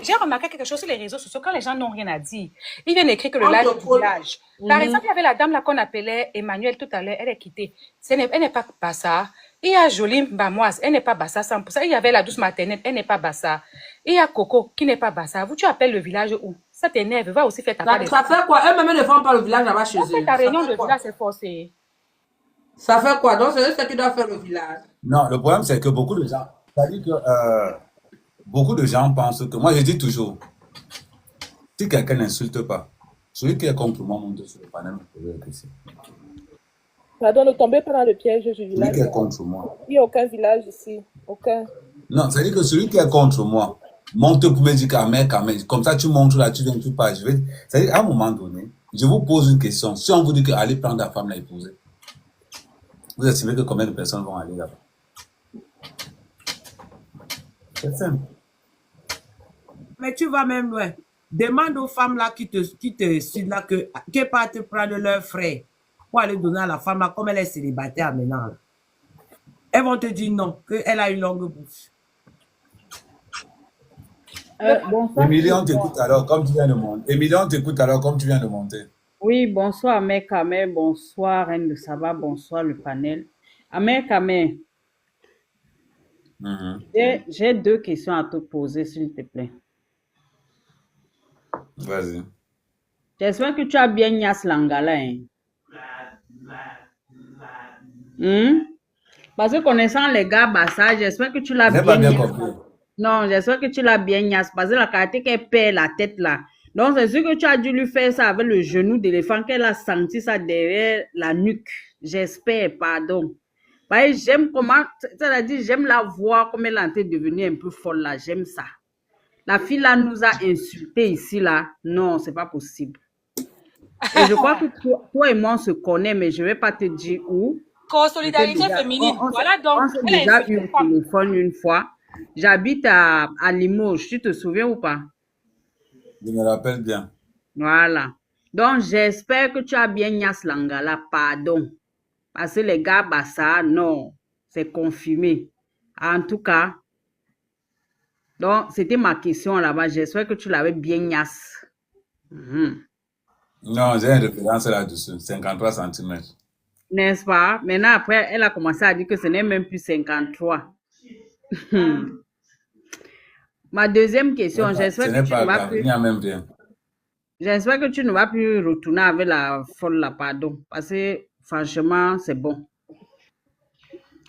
B: J'ai remarqué quelque chose sur les réseaux sociaux quand les gens n'ont rien à dire. Ils viennent écrire que le live du village. Par exemple, il y avait la dame là qu'on appelait Emmanuel tout à l'heure, elle est quittée. Elle n'est pas Bassa. Il y a Jolie Bamoise, elle n'est pas Bassa 100%. Il y avait la douce maternelle, elle n'est pas Bassa. Il y a Coco qui n'est pas Bassa. Vous, tu appelles le village où? Ça t'énerve, va aussi faire ta part.
G: Ça fait quoi? Eux-mêmes ne font pas le village là-bas chez eux.
B: Ta réunion de village, c'est forcé.
G: Ça fait quoi? Donc, c'est eux qui doivent faire le village.
E: Non, le problème, c'est que beaucoup de gens. C'est-à-dire que beaucoup de gens pensent que. Moi, je dis toujours si quelqu'un n'insulte pas, celui qui est contre moi monte sur le panel pour poser la question.
F: Pardon, ne tombez pas dans le piège du
E: Celui
F: village.
E: qui est contre moi.
F: Il n'y a aucun village ici. Aucun.
E: Non, c'est-à-dire que celui qui est contre moi monte pour me dire qu'Amé, comme ça tu montres là, tu viens, tu pars. C'est-à-dire, à un moment donné, je vous pose une question. Si on vous dit qu'allez prendre la femme, la épouser, vous estimez que combien de personnes vont aller là-bas? C'est simple.
A: Mais tu vas même loin. Demande aux femmes là qui te suivent là que partent prendre leur frère pour aller donner à la femme là comme elle est célibataire maintenant. Là. Elles vont te dire non, qu'elle a une longue bouche.
E: Émilie, on t'écoute alors comme tu viens de monter. Émilie, on t'écoute alors comme tu viens de monter.
I: Oui, bonsoir Amé Kamé, bonsoir Reine de Saba, bonsoir le panel. Amé Kamé, j'ai deux questions à te poser, s'il te plaît.
E: Vas-y.
I: J'espère que tu as bien Nias Langala. Hein? Parce que connaissant les gars Bassa, j'espère que tu l'as bien.
E: Pas bien compris.
I: Non, j'espère que tu l'as bien Nias. Parce que la karaté qu'elle perd la tête là. Donc, c'est sûr que tu as dû lui faire ça avec le genou d'éléphant, qu'elle a senti ça derrière la nuque. J'espère, pardon. J'aime comment, c'est-à-dire, j'aime la voir comme elle est en train de devenir un peu folle là. J'aime ça. La fille là nous a insultés ici là. Non, c'est pas possible. Et je crois que toi et moi on se connaît, mais je vais pas te dire où.
B: Co-solidarité féminine. Voilà donc.
I: On s'est déjà eu au téléphone une fois. J'habite à Limoges. Tu te souviens ou pas?
E: Je me rappelle bien.
I: Voilà. Donc, j'espère que tu as bien Nias Langala. Pardon. Parce que les gars, Bassa, non. C'est confirmé. En tout cas, donc, c'était ma question là-bas. J'espère que tu l'avais bien Nias.
E: Non, j'ai une référence là-dessus. 53 cm.
I: N'est-ce pas? Maintenant, après, elle a commencé à dire que ce n'est même plus 53. Ma deuxième question,
E: Ce
I: j'espère que
E: n'est
I: tu
E: pas
I: ne vas
E: grave. Il
I: plus...
E: n'y a même rien.
I: J'espère que tu ne vas plus retourner avec la folle là, pardon. Parce que franchement, c'est bon.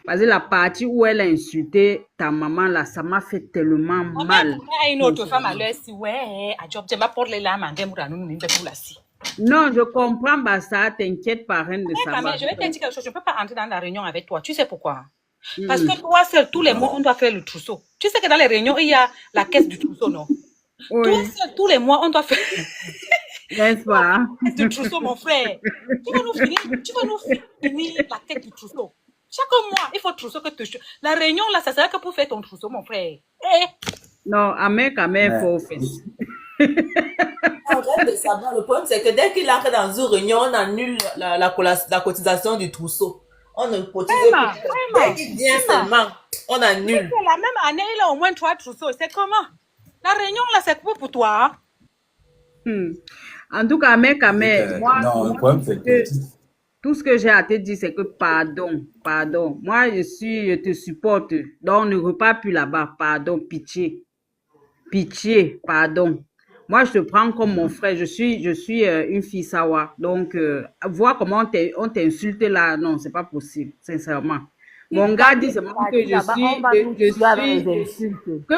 I: Parce que la partie où elle a insulté ta maman là, ça m'a fait tellement
B: On
I: mal.
B: a une autre femme à l'heure, si ouais, à job, tu m'as porté les larmes, en démon, nous, nous, nous, là, si.
I: Non, je comprends, bah ça, t'inquiète pas, rien de
B: Mais
I: ça.
B: quand même,
I: Bah.
B: je vais te dire quelque chose, je ne peux pas entrer dans la réunion avec toi. Tu sais pourquoi? Parce que toi seul, tous les mois, on doit faire le trousseau. Tu sais que dans les réunions, il y a la caisse du trousseau, non?
I: Oui,
B: Toi seul, tous les mois, on doit faire
I: n'est-ce pas?
B: la caisse du trousseau, mon frère. Tu vas nous finir la caisse du trousseau. Chaque mois, il faut trousseau que tu... La réunion, là, ça sert que pour faire ton trousseau, mon frère. Eh?
I: Non, Amé, quand même, il faut faire.
J: En vrai de savoir, le problème, c'est que dès qu'il entre dans une réunion, on annule la cotisation du trousseau. On ne cotise plus. Dès qu'il vient seulement, on annule.
B: La même année, il a au moins 3 trousseaux. C'est comment? La réunion, là, c'est pour toi.
I: En tout cas, Amé, quand même,
E: Non, le problème, c'est que...
I: tout ce que j'ai à te dire, c'est que pardon. Moi, je te supporte. Donc, ne repars plus là-bas. Pardon, pitié, pardon. Moi, je te prends comme mon frère. Je suis une fille sawa. Donc, voir comment on t'insulte là, non, c'est pas possible, sincèrement. Mon gars dit seulement que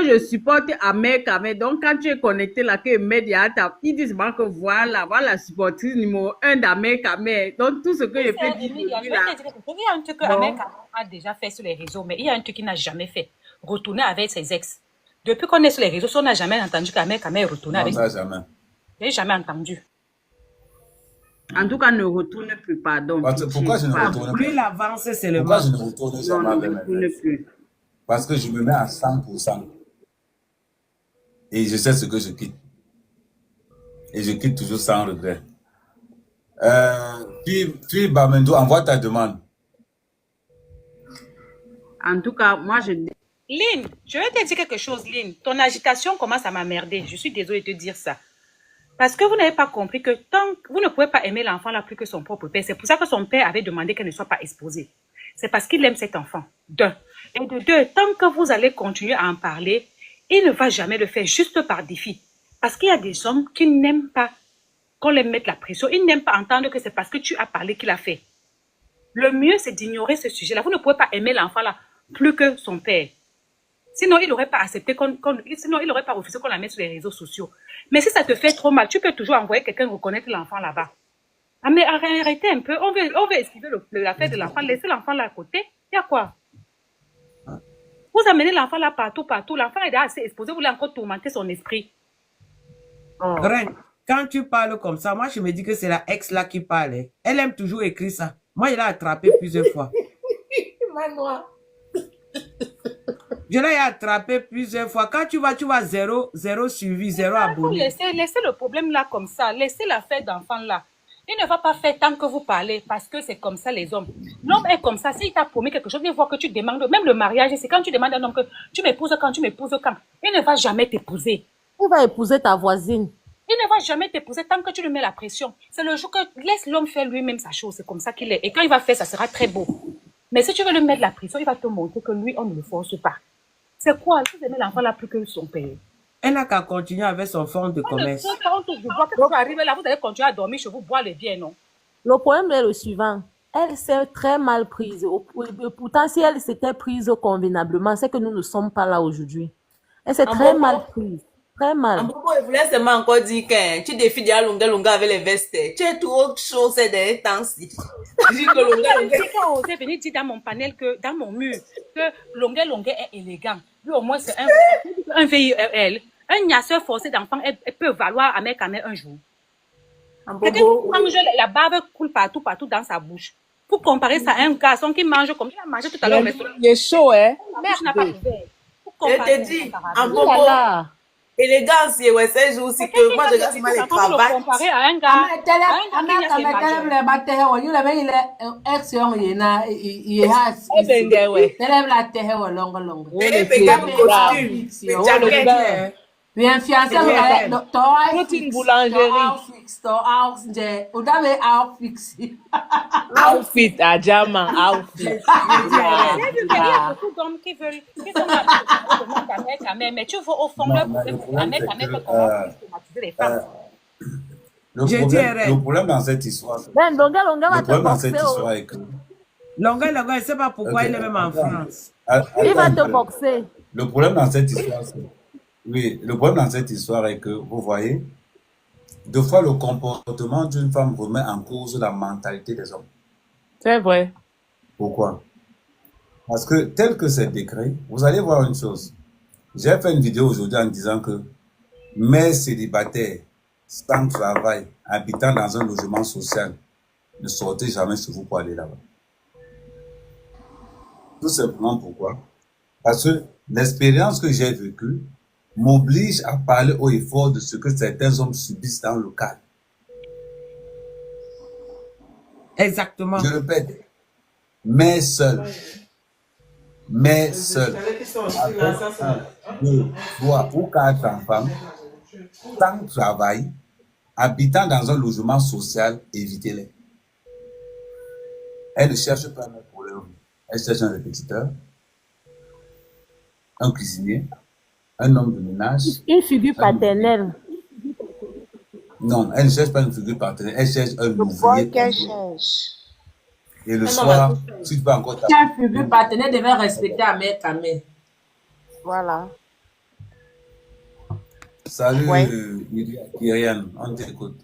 I: je supporte Ahmed. Donc, quand tu es connecté là, que média il dit seulement que voilà la supportrice numéro 1 d'Ahmed. Donc, tout ce que je peux dire
B: Il y a un truc que Ahmed a déjà fait sur les réseaux, mais il y a un truc qu'il n'a jamais fait. Retourner avec ses ex. Depuis qu'on est sur les réseaux, on n'a jamais entendu qu'Ahmed est retourné avec ses ex.
E: jamais.
B: Je n'ai jamais entendu.
I: En tout cas, ne retourne plus, pardon.
E: Pourquoi je ne retourne plus?
A: Plus l'avance, c'est le
E: Pourquoi
A: mal.
E: je ne retourne jamais avec mes ex? Parce que je me mets à 100%. Et je sais ce que je quitte. Et je quitte toujours sans regret. Puis Bamendo, envoie ta demande.
I: En tout cas, moi,
B: Lynn, je vais te dire quelque chose, Lynn. Ton agitation commence à m'emmerder. Je suis désolée de te dire ça. Parce que vous n'avez pas compris que tant que vous ne pouvez pas aimer l'enfant là plus que son propre père. C'est pour ça que son père avait demandé qu'elle ne soit pas exposée. C'est parce qu'il aime cet enfant. D'un. Et de deux, tant que vous allez continuer à en parler, il ne va jamais le faire juste par défi. Parce qu'il y a des hommes qui n'aiment pas qu'on les mette la pression. Ils n'aiment pas entendre que c'est parce que tu as parlé qu'il a fait. Le mieux, c'est d'ignorer ce sujet-là. Vous ne pouvez pas aimer l'enfant là plus que son père. Sinon, il n'aurait pas accepté sinon, il n'aurait pas refusé qu'on la mette sur les réseaux sociaux. Mais si ça te fait trop mal, tu peux toujours envoyer quelqu'un reconnaître l'enfant là-bas. Ah, mais arrêtez un peu. On veut esquiver l'affaire de l'enfant. Laissez l'enfant là à côté. Il y a quoi? Vous amenez l'enfant là partout. L'enfant est déjà assez exposé. Vous voulez encore tourmenter son esprit.
A: Reine, quand tu parles comme ça, moi, je me dis que c'est la ex là qui parle. Elle aime toujours écrire ça. Moi, je l'ai attrapé plusieurs fois. Je l'ai attrapé plusieurs fois. Quand tu vas zéro suivi, zéro abonné.
B: Laissez le problème là comme ça. Laissez l'affaire d'enfant là. Il ne va pas faire tant que vous parlez parce que c'est comme ça les hommes. L'homme est comme ça. S'il t'a promis quelque chose, il voit que tu demandes. Même le mariage, c'est quand tu demandes à un homme que tu m'épouses quand. Il ne va jamais t'épouser.
H: Il va épouser ta voisine.
B: Il ne va jamais t'épouser tant que tu lui mets la pression. C'est le jour que laisse l'homme faire lui-même sa chose. C'est comme ça qu'il est. Et quand il va faire, ça sera très beau. Mais si tu veux lui mettre la pression, il va te montrer que lui, on ne le force pas. C'est quoi? Vous aimez l'enfant là plus que son père.
A: Elle n'a qu'à continuer avec son fonds de commerce.
B: Quand vous arrivez là, vous allez continuer à dormir chez vous, boire les biens, non?
H: Le problème est le suivant. Elle s'est très mal prise. Pourtant, si elle s'était prise convenablement, c'est que nous ne sommes pas là aujourd'hui. Elle s'est très mal prise. Très mal.
J: En beaucoup, je voulais seulement encore dire que tu défies déjà longueur avec les vestes. Tu es trop chaud ces derniers temps-ci. Je dis que longueur.
B: Quand on osé venir dire dans mon panel, dans mon mur, que longueur est élégant. Lui, au moins, c'est un VIL. Un nyasseur forcé d'enfant, elle peut valoir à mec un jour. Quelqu'un qui mange, la bave coule partout dans sa bouche. Pour comparer ça à un garçon qui mange comme il a mangé tout à l'heure au restaurant.
C: Il est chaud, hein?
B: Merde.
J: Je te dis, en beaucoup. Élégance, ouais, ces jours-ci que moi je regarde mal les cravates.
B: Comparé à un gars.
G: Bien fiancé,
A: Je dis
G: ton
C: Toute une boulangerie. Outfit à diamant, outfit.
B: Il y a beaucoup d'hommes qui veulent, qui sont mariés avec Amé, mais tu vois au fond,
E: Non,
B: leur
E: mais le
B: problème,
E: problème,
B: Amé
E: c'est que
B: commence à stigmatiser les femmes.
E: le problème dans cette histoire,
H: Ben, Longa va
E: le
H: te
E: problème dans cette
H: boxer.
E: histoire est que,
A: Longa, je ne sais pas pourquoi
E: ok,
A: il est même en France.
H: Il va
E: attends un
H: te
E: peu.
H: boxer.
E: Le problème dans cette histoire, oui, le problème dans cette histoire est que, vous voyez, deux fois le comportement d'une femme remet en cause la mentalité des hommes.
C: C'est vrai.
E: Pourquoi? Parce que tel que c'est décrit, vous allez voir une chose. J'ai fait une vidéo aujourd'hui en disant que mères célibataires, sans travail, habitant dans un logement social, ne sortez jamais chez vous pour aller là-bas. Tout simplement pourquoi? Parce que l'expérience que j'ai vécue m'oblige à parler haut et fort de ce que certains hommes subissent dans le cadre.
A: Exactement.
E: Je répète, mères seules. Mères seules. Avec 1, 2, 3 ou 4 enfants, sans travail, habitant dans un logement social, évitez-les. Elles ne cherchent pas pour leur vie. Elles cherchent un répétiteur, un cuisinier, un homme de ménage.
H: Une figure paternelle.
E: Non, elles ne cherchent pas une figure partenaire, elles cherchent un
J: Le boy
E: ouvrier.
J: qu'elle cherche.
E: Et le soir, si tu peux encore
G: Si un figure partenaire devait respecter Amé Kamé.
J: Voilà.
E: Salut,
J: Ouais.
E: Kyrian, on t'écoute.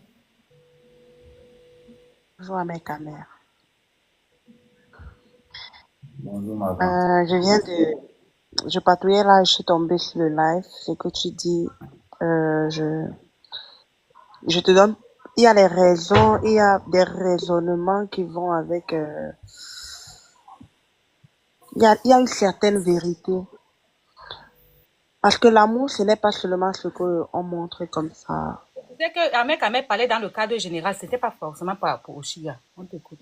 J: Bonjour à mes mère.
E: Bonjour, ma tante.
J: Je patrouillais là, je suis tombée sur le live. Ce que tu dis, je te donne. Il y a les raisons, il y a des raisonnements qui vont avec. Il y a une certaine vérité. Parce que l'amour, ce n'est pas seulement ce qu'on montre comme ça.
B: C'est que Amé parlait dans le cadre général, c'était pas forcément pour Oshia. On t'écoute.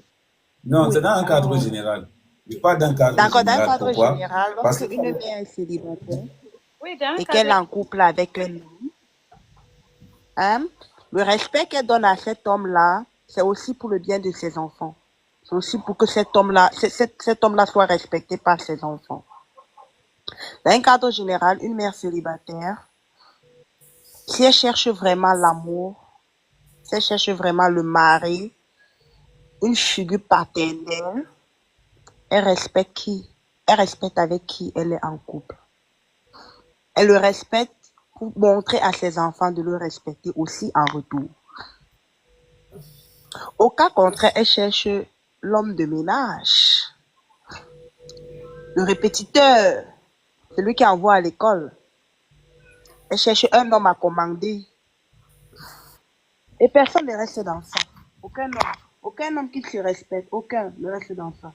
E: Non,
J: Oui.
E: c'est dans un cadre général. Je parle d'un cadre
J: D'accord, dans un
E: général.
J: cadre
E: Pourquoi?
J: général,
E: Parce
J: lorsque
E: que
J: une mère est célibataire
B: Oui, dans un
J: et qu'elle est
B: cadre.
J: en couple avec un homme, hein, le respect qu'elle donne à cet homme-là, c'est aussi pour le bien de ses enfants. C'est aussi pour que cet homme-là soit respecté par ses enfants. Dans un cadre général, une mère célibataire, si elle cherche vraiment l'amour, si elle cherche vraiment le mari, une figure paternelle, elle respecte qui? Elle respecte avec qui elle est en couple. Elle le respecte pour montrer à ses enfants de le respecter aussi en retour. Au cas contraire, elle cherche l'homme de ménage, le répétiteur, celui qui envoie à l'école. Elle cherche un homme à commander. Et personne ne reste dans ça. Aucun homme qui se respecte, aucun ne reste dans ça.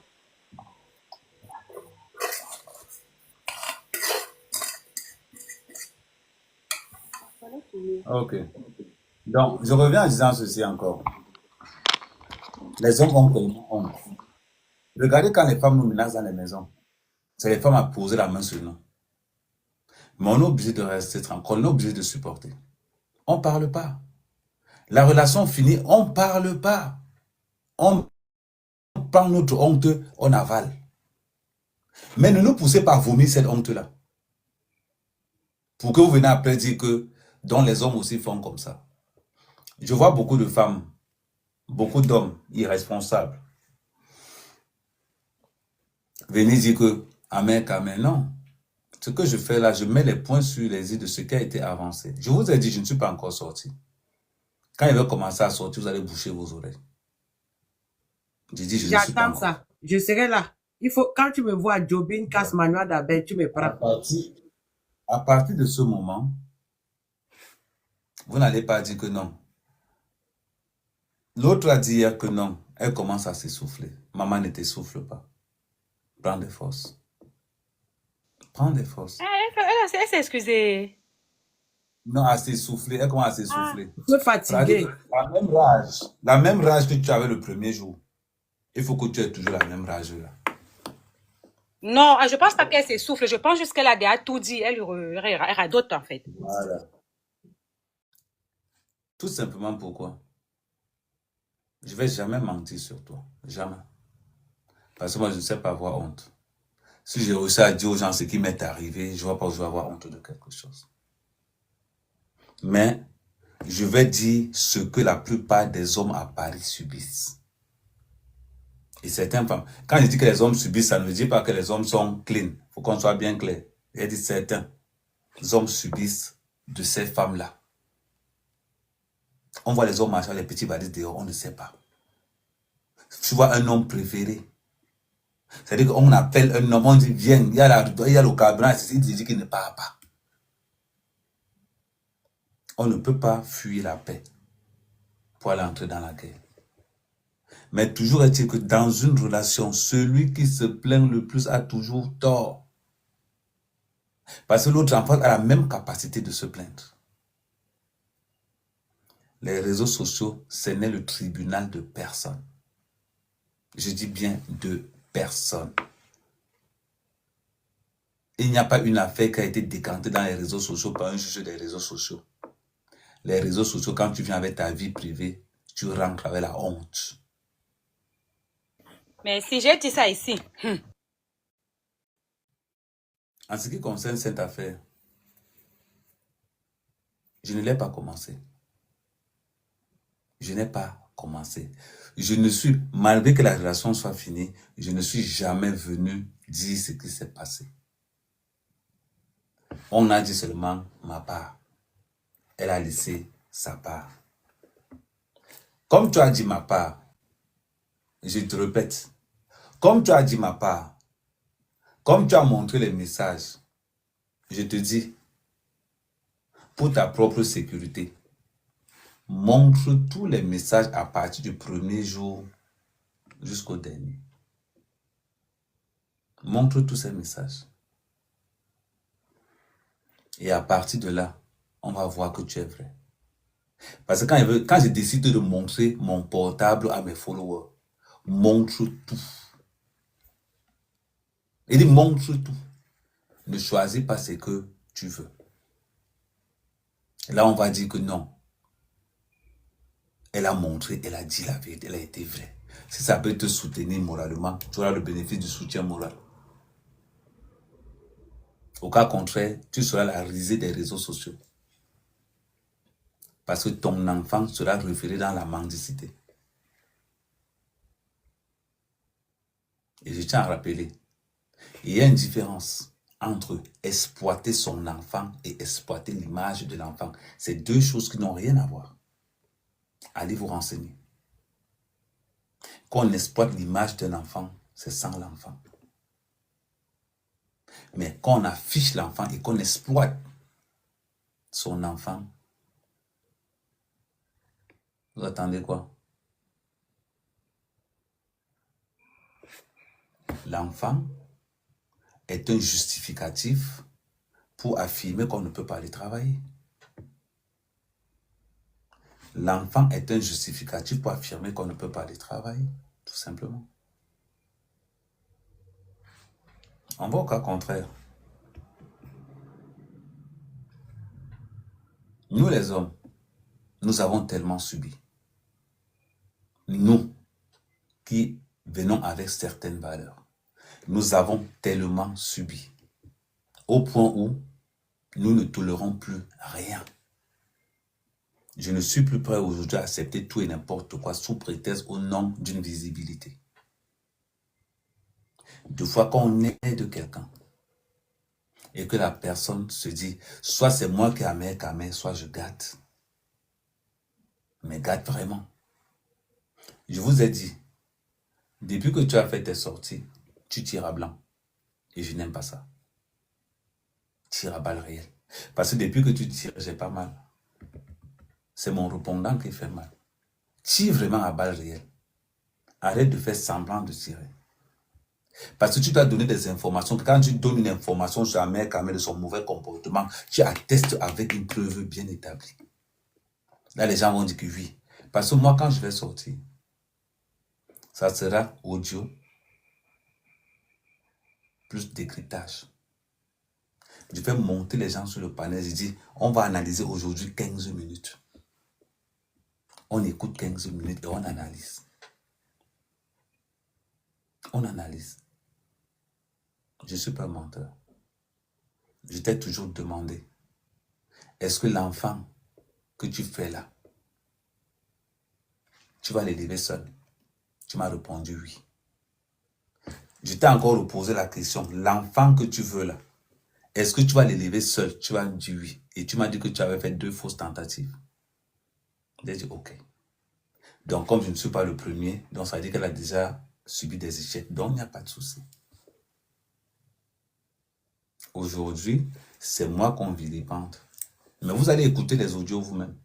E: Ok. Donc, je reviens en disant ceci encore. Les hommes ont tellement honte. Regardez quand les femmes nous menacent dans les maisons. C'est les femmes à poser la main sur nous. Mais on est obligé de rester tranquille, on est obligé de supporter. On ne parle pas. La relation finie, on ne parle pas. On prend notre honte, on avale. Mais ne nous poussez pas à vomir cette honte-là. Pour que vous venez après dire que donc les hommes aussi font comme ça. Je vois beaucoup de femmes, beaucoup d'hommes irresponsables venir dire que Amen, non. Ce que je fais là, je mets les points sur les i de ce qui a été avancé. Je vous ai dit, je ne suis pas encore sorti. Quand il va commencer à sortir, vous allez boucher vos oreilles. J'ai dit, je ne suis pas
A: J'attends
E: encore.
A: ça. Je serai là. Il faut, quand tu me vois à Jobin, casse manuel d'abord, tu me prends.
E: À partir de ce moment, vous n'allez pas dire que non. L'autre a dit hier que non. Elle commence à s'essouffler. Maman ne t'essouffle pas. Prends des forces. Prends des forces.
B: Elle s'est excusée.
E: Non, à s'essouffler. Elle commence à s'essouffler.
A: Tu es fatigué.
E: La même rage que tu avais le premier jour. Il faut que tu aies toujours la même rage là.
B: Non, je pense pas qu'elle s'essouffle. Je pense juste qu'elle a déjà tout dit. Elle radote en fait.
E: Voilà. Tout simplement pourquoi? Je ne vais jamais mentir sur toi. Jamais. Parce que moi, je ne sais pas avoir honte. Si j'ai réussi à dire aux gens ce qui m'est arrivé, je ne vois pas où je vais avoir honte de quelque chose. Mais je vais dire ce que la plupart des hommes à Paris subissent. Et certaines femmes, quand je dis que les hommes subissent, ça ne veut dire pas que les hommes sont clean. Il faut qu'on soit bien clair. Il dit certains hommes subissent de ces femmes-là. On voit les hommes marcher les petits valises dehors, on ne sait pas. Tu vois un homme préféré. C'est-à-dire qu'on appelle un homme, on dit viens, il y a le carburant, il dit qu'il ne part pas. On ne peut pas fuir la paix pour aller entrer dans la guerre. Mais toujours est-il que dans une relation, celui qui se plaint le plus a toujours tort. Parce que l'autre enfant a la même capacité de se plaindre. Les réseaux sociaux, ce n'est le tribunal de personne. Je dis bien de personne. Il n'y a pas une affaire qui a été décantée dans les réseaux sociaux par un juge des réseaux sociaux. Les réseaux sociaux, quand tu viens avec ta vie privée, tu rentres avec la honte.
B: Mais si j'ai dit ça ici.
E: En ce qui concerne cette affaire, je ne l'ai pas commencé. Je n'ai pas commencé. Je ne suis, malgré que la relation soit finie, je ne suis jamais venu dire ce qui s'est passé. On a dit seulement ma part. Elle a laissé sa part. Comme tu as dit ma part, je te répète, comme tu as dit ma part, comme tu as montré les messages, je te dis, pour ta propre sécurité, montre tous les messages à partir du premier jour jusqu'au dernier. Montre tous ces messages. Et à partir de là, on va voir que tu es vrai. Parce que quand je décide de montrer mon portable à mes followers, montre tout. Il dit montre tout. Ne choisis pas ce que tu veux. Et là, on va dire que non. Elle a montré, elle a dit la vérité, elle a été vraie. Si ça peut te soutenir moralement, tu auras le bénéfice du soutien moral. Au cas contraire, tu seras la risée des réseaux sociaux. Parce que ton enfant sera référé dans la mendicité. Et je tiens à rappeler, il y a une différence entre exploiter son enfant et exploiter l'image de l'enfant. C'est deux choses qui n'ont rien à voir. Allez vous renseigner. Quand on exploite l'image d'un enfant, c'est sans l'enfant. Mais quand on affiche l'enfant et qu'on exploite son enfant, vous attendez quoi? L'enfant est un justificatif pour affirmer qu'on ne peut pas aller travailler. L'enfant est un justificatif pour affirmer qu'on ne peut pas aller travailler, tout simplement. On va au cas contraire. Nous les hommes, nous avons tellement subi. Nous qui venons avec certaines valeurs, nous avons tellement subi. Au point où nous ne tolérons plus rien. Je ne suis plus prêt aujourd'hui à accepter tout et n'importe quoi sous prétexte au nom d'une visibilité. Deux fois qu'on aide quelqu'un et que la personne se dit, soit c'est moi qui amène, soit je gâte. Mais gâte vraiment. Je vous ai dit, depuis que tu as fait tes sorties, tu tires à blanc. Et je n'aime pas ça. Tire à balle réelle. Parce que depuis que tu tires, j'ai pas mal. C'est mon répondant qui fait mal. Tire vraiment à balle réelle. Arrête de faire semblant de tirer. Parce que tu dois donner des informations. Quand tu donnes une information sur la mère Kamel de son mauvais comportement, tu attestes avec une preuve bien établie. Là, les gens vont dire que oui. Parce que moi, quand je vais sortir, ça sera audio plus décryptage. Je vais monter les gens sur le panel. Je dis, on va analyser aujourd'hui 15 minutes. On écoute 15 minutes et on analyse. On analyse. Je ne suis pas menteur. Je t'ai toujours demandé, est-ce que l'enfant que tu fais là, tu vas l'élever seul? Tu m'as répondu oui. Je t'ai encore reposé la question, l'enfant que tu veux là, est-ce que tu vas l'élever seul? Tu m'as dit oui. Et tu m'as dit que tu avais fait 2 fausses tentatives. J'ai dit ok. Donc comme je ne suis pas le premier, donc ça veut dire qu'elle a déjà subi des échecs. Donc il n'y a pas de souci. Aujourd'hui, c'est moi qu'on vilipende. Mais vous allez écouter les audios vous-même.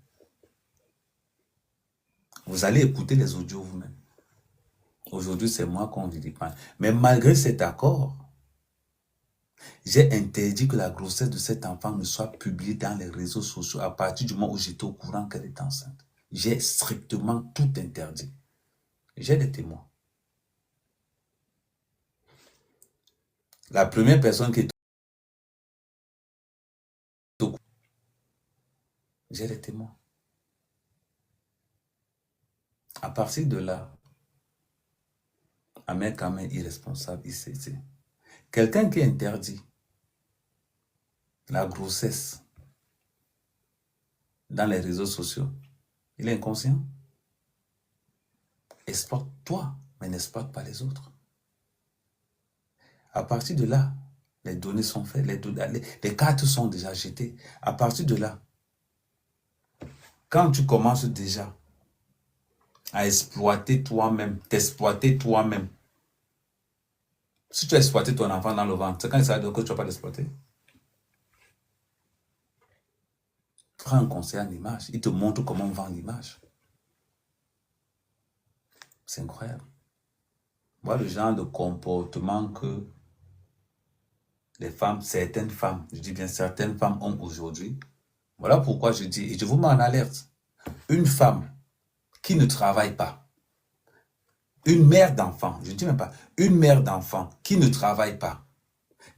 E: Vous allez écouter les audios vous-même. Aujourd'hui, c'est moi qu'on vilipende. Mais malgré cet accord, j'ai interdit que la grossesse de cet enfant ne soit publiée dans les réseaux sociaux à partir du moment où j'étais au courant qu'elle est enceinte. J'ai strictement tout interdit. J'ai des témoins. La première personne qui est au courant, j'ai des témoins. À partir de là, Ahmed quand même irresponsable, ICC. Quelqu'un qui interdit la grossesse dans les réseaux sociaux, il est inconscient. Exporte-toi, mais n'exporte pas les autres. À partir de là, les données sont faites, les cartes sont déjà jetées. À partir de là, quand tu commences déjà à exploiter toi-même, t'exploiter toi-même, si tu as exploité ton enfant dans le ventre, c'est quand il s'agit de que tu ne vas pas l'exploiter. Prends un conseil en image, il te montre comment on vend l'image. C'est incroyable. Voilà le genre de comportement que les femmes, certaines femmes, je dis bien certaines femmes ont aujourd'hui. Voilà pourquoi je dis, et je vous mets en alerte, une femme qui ne travaille pas, une mère d'enfant, je ne dis même pas, une mère d'enfant qui ne travaille pas,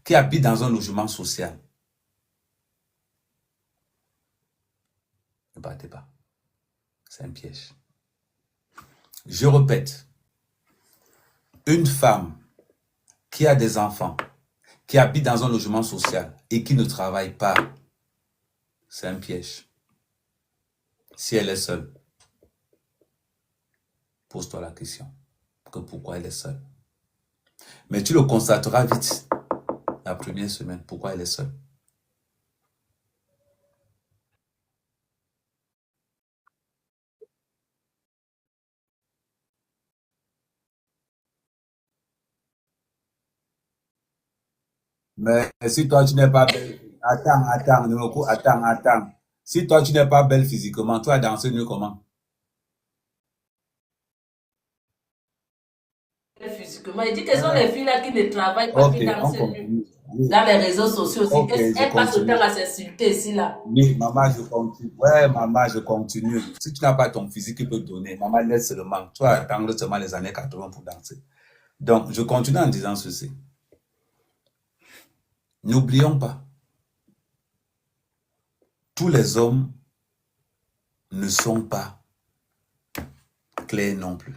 E: qui habite dans un logement social, ne battez pas. C'est un piège. Je répète, une femme qui a des enfants, qui habite dans un logement social et qui ne travaille pas, c'est un piège. Si elle est seule, pose-toi la question que pourquoi elle est seule. Mais tu le constateras vite la première semaine, pourquoi elle est seule. Mais si toi tu n'es pas belle, attends. Si toi tu n'es pas belle physiquement, toi danser mieux comment?
G: Physiquement, il dit que ce sont les filles là qui ne travaillent pas, qui dansent mieux. Dans les réseaux sociaux aussi.
E: Ok,
G: Elles
E: je
G: passent le
E: continue.
G: temps à s'insulter ici là.
E: Oui, maman, je continue. Ouais, maman, je continue. Si tu n'as pas ton physique qui peut donner, maman, laisse seulement. Tu vas attendre seulement les années 80 pour danser. Donc, je continue en disant ceci. N'oublions pas, tous les hommes ne sont pas clairs non plus.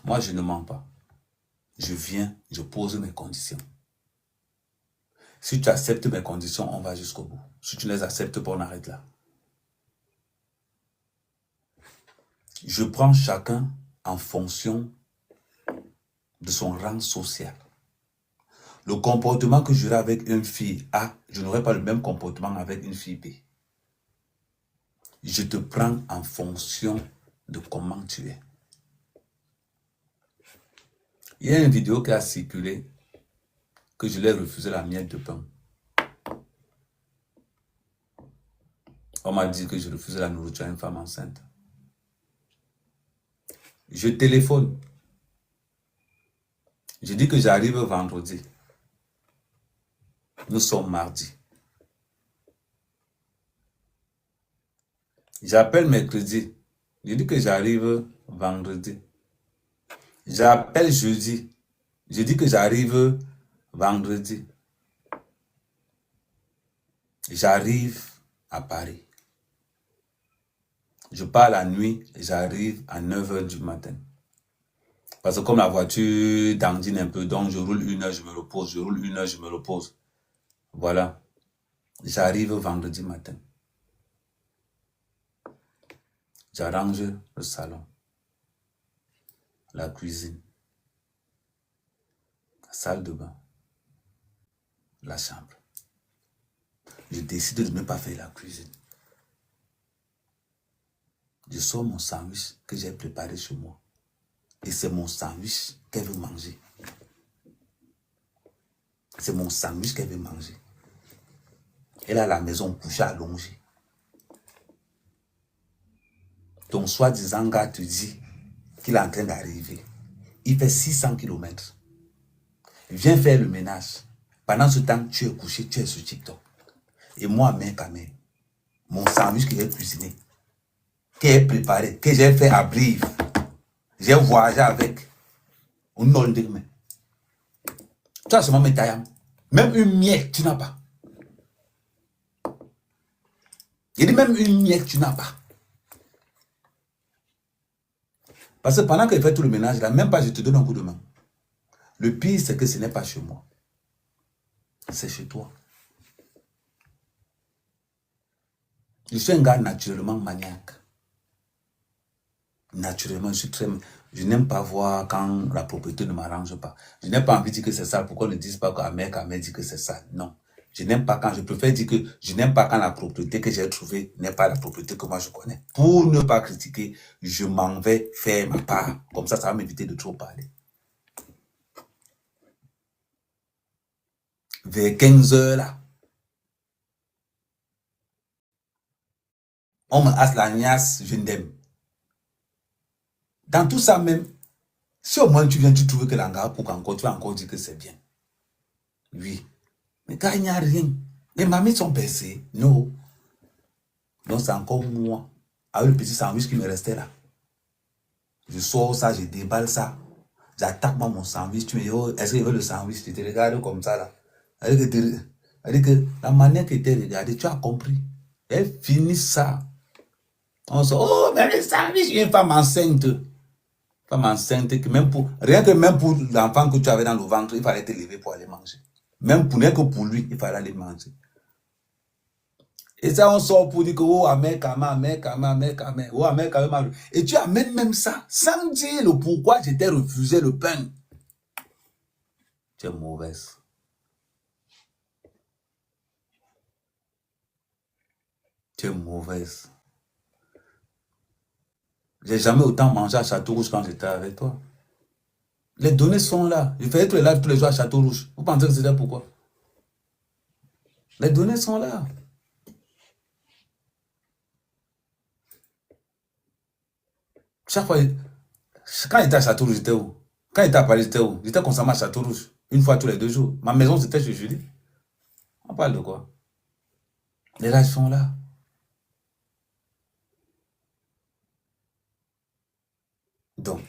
E: Moi, je ne mens pas. Je viens, je pose mes conditions. Si tu acceptes mes conditions, on va jusqu'au bout. Si tu ne les acceptes pas, on arrête là. Je prends chacun en fonction de son rang social. Le comportement que j'aurai avec une fille A, je n'aurai pas le même comportement avec une fille B. Je te prends en fonction de comment tu es. Il y a une vidéo qui a circulé que je l'ai refusé la miette de pain. On m'a dit que je refusais la nourriture à une femme enceinte. Je téléphone. Je dis que j'arrive vendredi. Nous sommes mardi. J'appelle mercredi. Je dis que j'arrive vendredi. J'appelle jeudi. Je dis que j'arrive vendredi. J'arrive à Paris. Je pars la nuit, j'arrive à 9h du matin. Parce que comme la voiture dandine un peu, donc je roule 1 heure, je me repose, je roule 1 heure, je me repose. Voilà. J'arrive vendredi matin. J'arrange le salon, la cuisine, la salle de bain, la chambre. Je décide de ne pas faire la cuisine. Je sors mon sandwich que j'ai préparé chez moi. Et c'est mon sandwich qu'elle veut manger. C'est mon sandwich qu'elle veut manger. Elle est à la maison couchée allongée. Ton soi-disant gars te dit qu'il est en train d'arriver. Il fait 600 km. Viens faire le ménage. Pendant ce temps, tu es couché, tu es sur TikTok. Et moi, mec, mon sandwich que j'ai cuisiné, que j'ai préparé, que j'ai fait à Brive, j'ai voyagé avec. On n'a pas. Tu as seulement mes tailles. Même une miette, tu n'as pas. Il dit même une miette, tu n'as pas. Parce que pendant que je fais tout le ménage, là, même pas je te donne un coup de main. Le pire, c'est que ce n'est pas chez moi. C'est chez toi. Je suis un gars naturellement maniaque. Naturellement, je n'aime pas voir quand la propriété ne m'arrange pas. Je n'ai pas envie de dire que c'est ça. Pourquoi ne disent pas qu'Ahmed dit que c'est ça? Non. Je n'aime pas quand, je préfère dire que je n'aime pas quand la propriété que j'ai trouvée n'est pas la propriété que moi je connais. Pour ne pas critiquer, je m'en vais faire ma part. Comme ça va m'éviter de trop parler. Vers 15h là, on me hasse la niasse, je n'aime. Dans tout ça même, si au moins tu viens, tu trouves que l'angara pour encore, tu vas encore dire que c'est bien. Oui. Mais quand il n'y a rien, les mamies sont baissées. Non. Donc c'est encore moi. Avec le petit sandwich qui me restait là. Je sors ça, je déballe ça. J'attaque moi mon sandwich. Tu me dis, oh, est-ce qu'il veut le sandwich? Tu te regardes comme ça là. Elle dit que la manière que tu as regardé, tu as compris. Elle finit ça. On se dit, oh, mais le sandwich, une femme enceinte. Femme enceinte, que même pour, rien que même pour l'enfant que tu avais dans le ventre, il fallait te lever pour aller manger. Même pour, rien que pour lui, il fallait aller manger. Et ça, on sort pour dire que, oh, Ahmed Kama, oh, Ahmed Kama. Et tu amènes même ça, sans dire le pourquoi je t'ai refusé le pain. Tu es mauvaise. Tu es mauvaise. J'ai jamais autant mangé à Château-Rouge quand j'étais avec toi. Les données sont là. Je faisais tous les lives tous les jours à Château-Rouge. Vous pensez que c'était pourquoi? Les données sont là. Chaque fois, quand j'étais à Château-Rouge, j'étais où? Quand j'étais à Paris, j'étais où? J'étais constamment à Château-Rouge. Une fois tous les 2 jours. Ma maison, c'était chez Julie. On parle de quoi? Les lives sont là. Donc,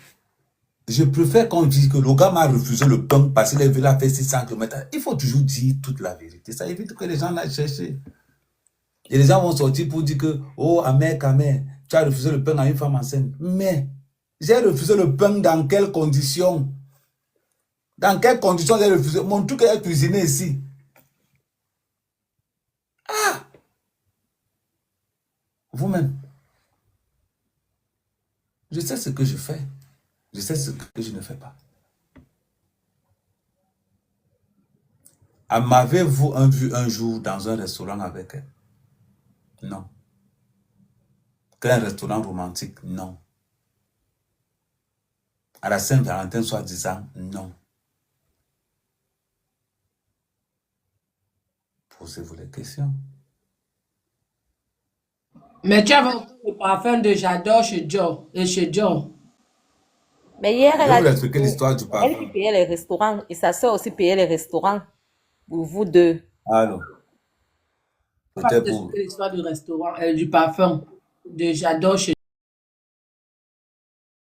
E: je préfère qu'on dise que le gars m'a refusé le pain parce qu'il avait fait 600 km. Il faut toujours dire toute la vérité. Ça évite que les gens l'aillent chercher. Et les gens vont sortir pour dire que, oh, Ahmed, tu as refusé le pain à une femme enceinte. Mais, j'ai refusé le pain dans quelles conditions? Dans quelles conditions j'ai refusé? Mon truc est cuisiné ici. Ah! Vous-même. Je sais ce que je fais. Je sais ce que je ne fais pas. M'avez-vous vu un jour dans un restaurant avec elle? Non. Qu'un restaurant romantique? Non. À la Saint-Valentin, soi-disant? Non. Posez-vous les questions.
G: Mais tu avais le parfum de J'adore chez Joe et chez Joe.
H: Mais hier,
E: Je
H: elle
E: vais
H: a
E: vous
H: dit
E: expliquer l'histoire du
H: elle
E: parfum.
H: qui payait les restaurants et sa soeur aussi payait les restaurants pour vous deux.
E: Alors,
G: On va
E: c'était pour...
G: t'expliquer l'histoire du restaurant, du parfum de J'adore chez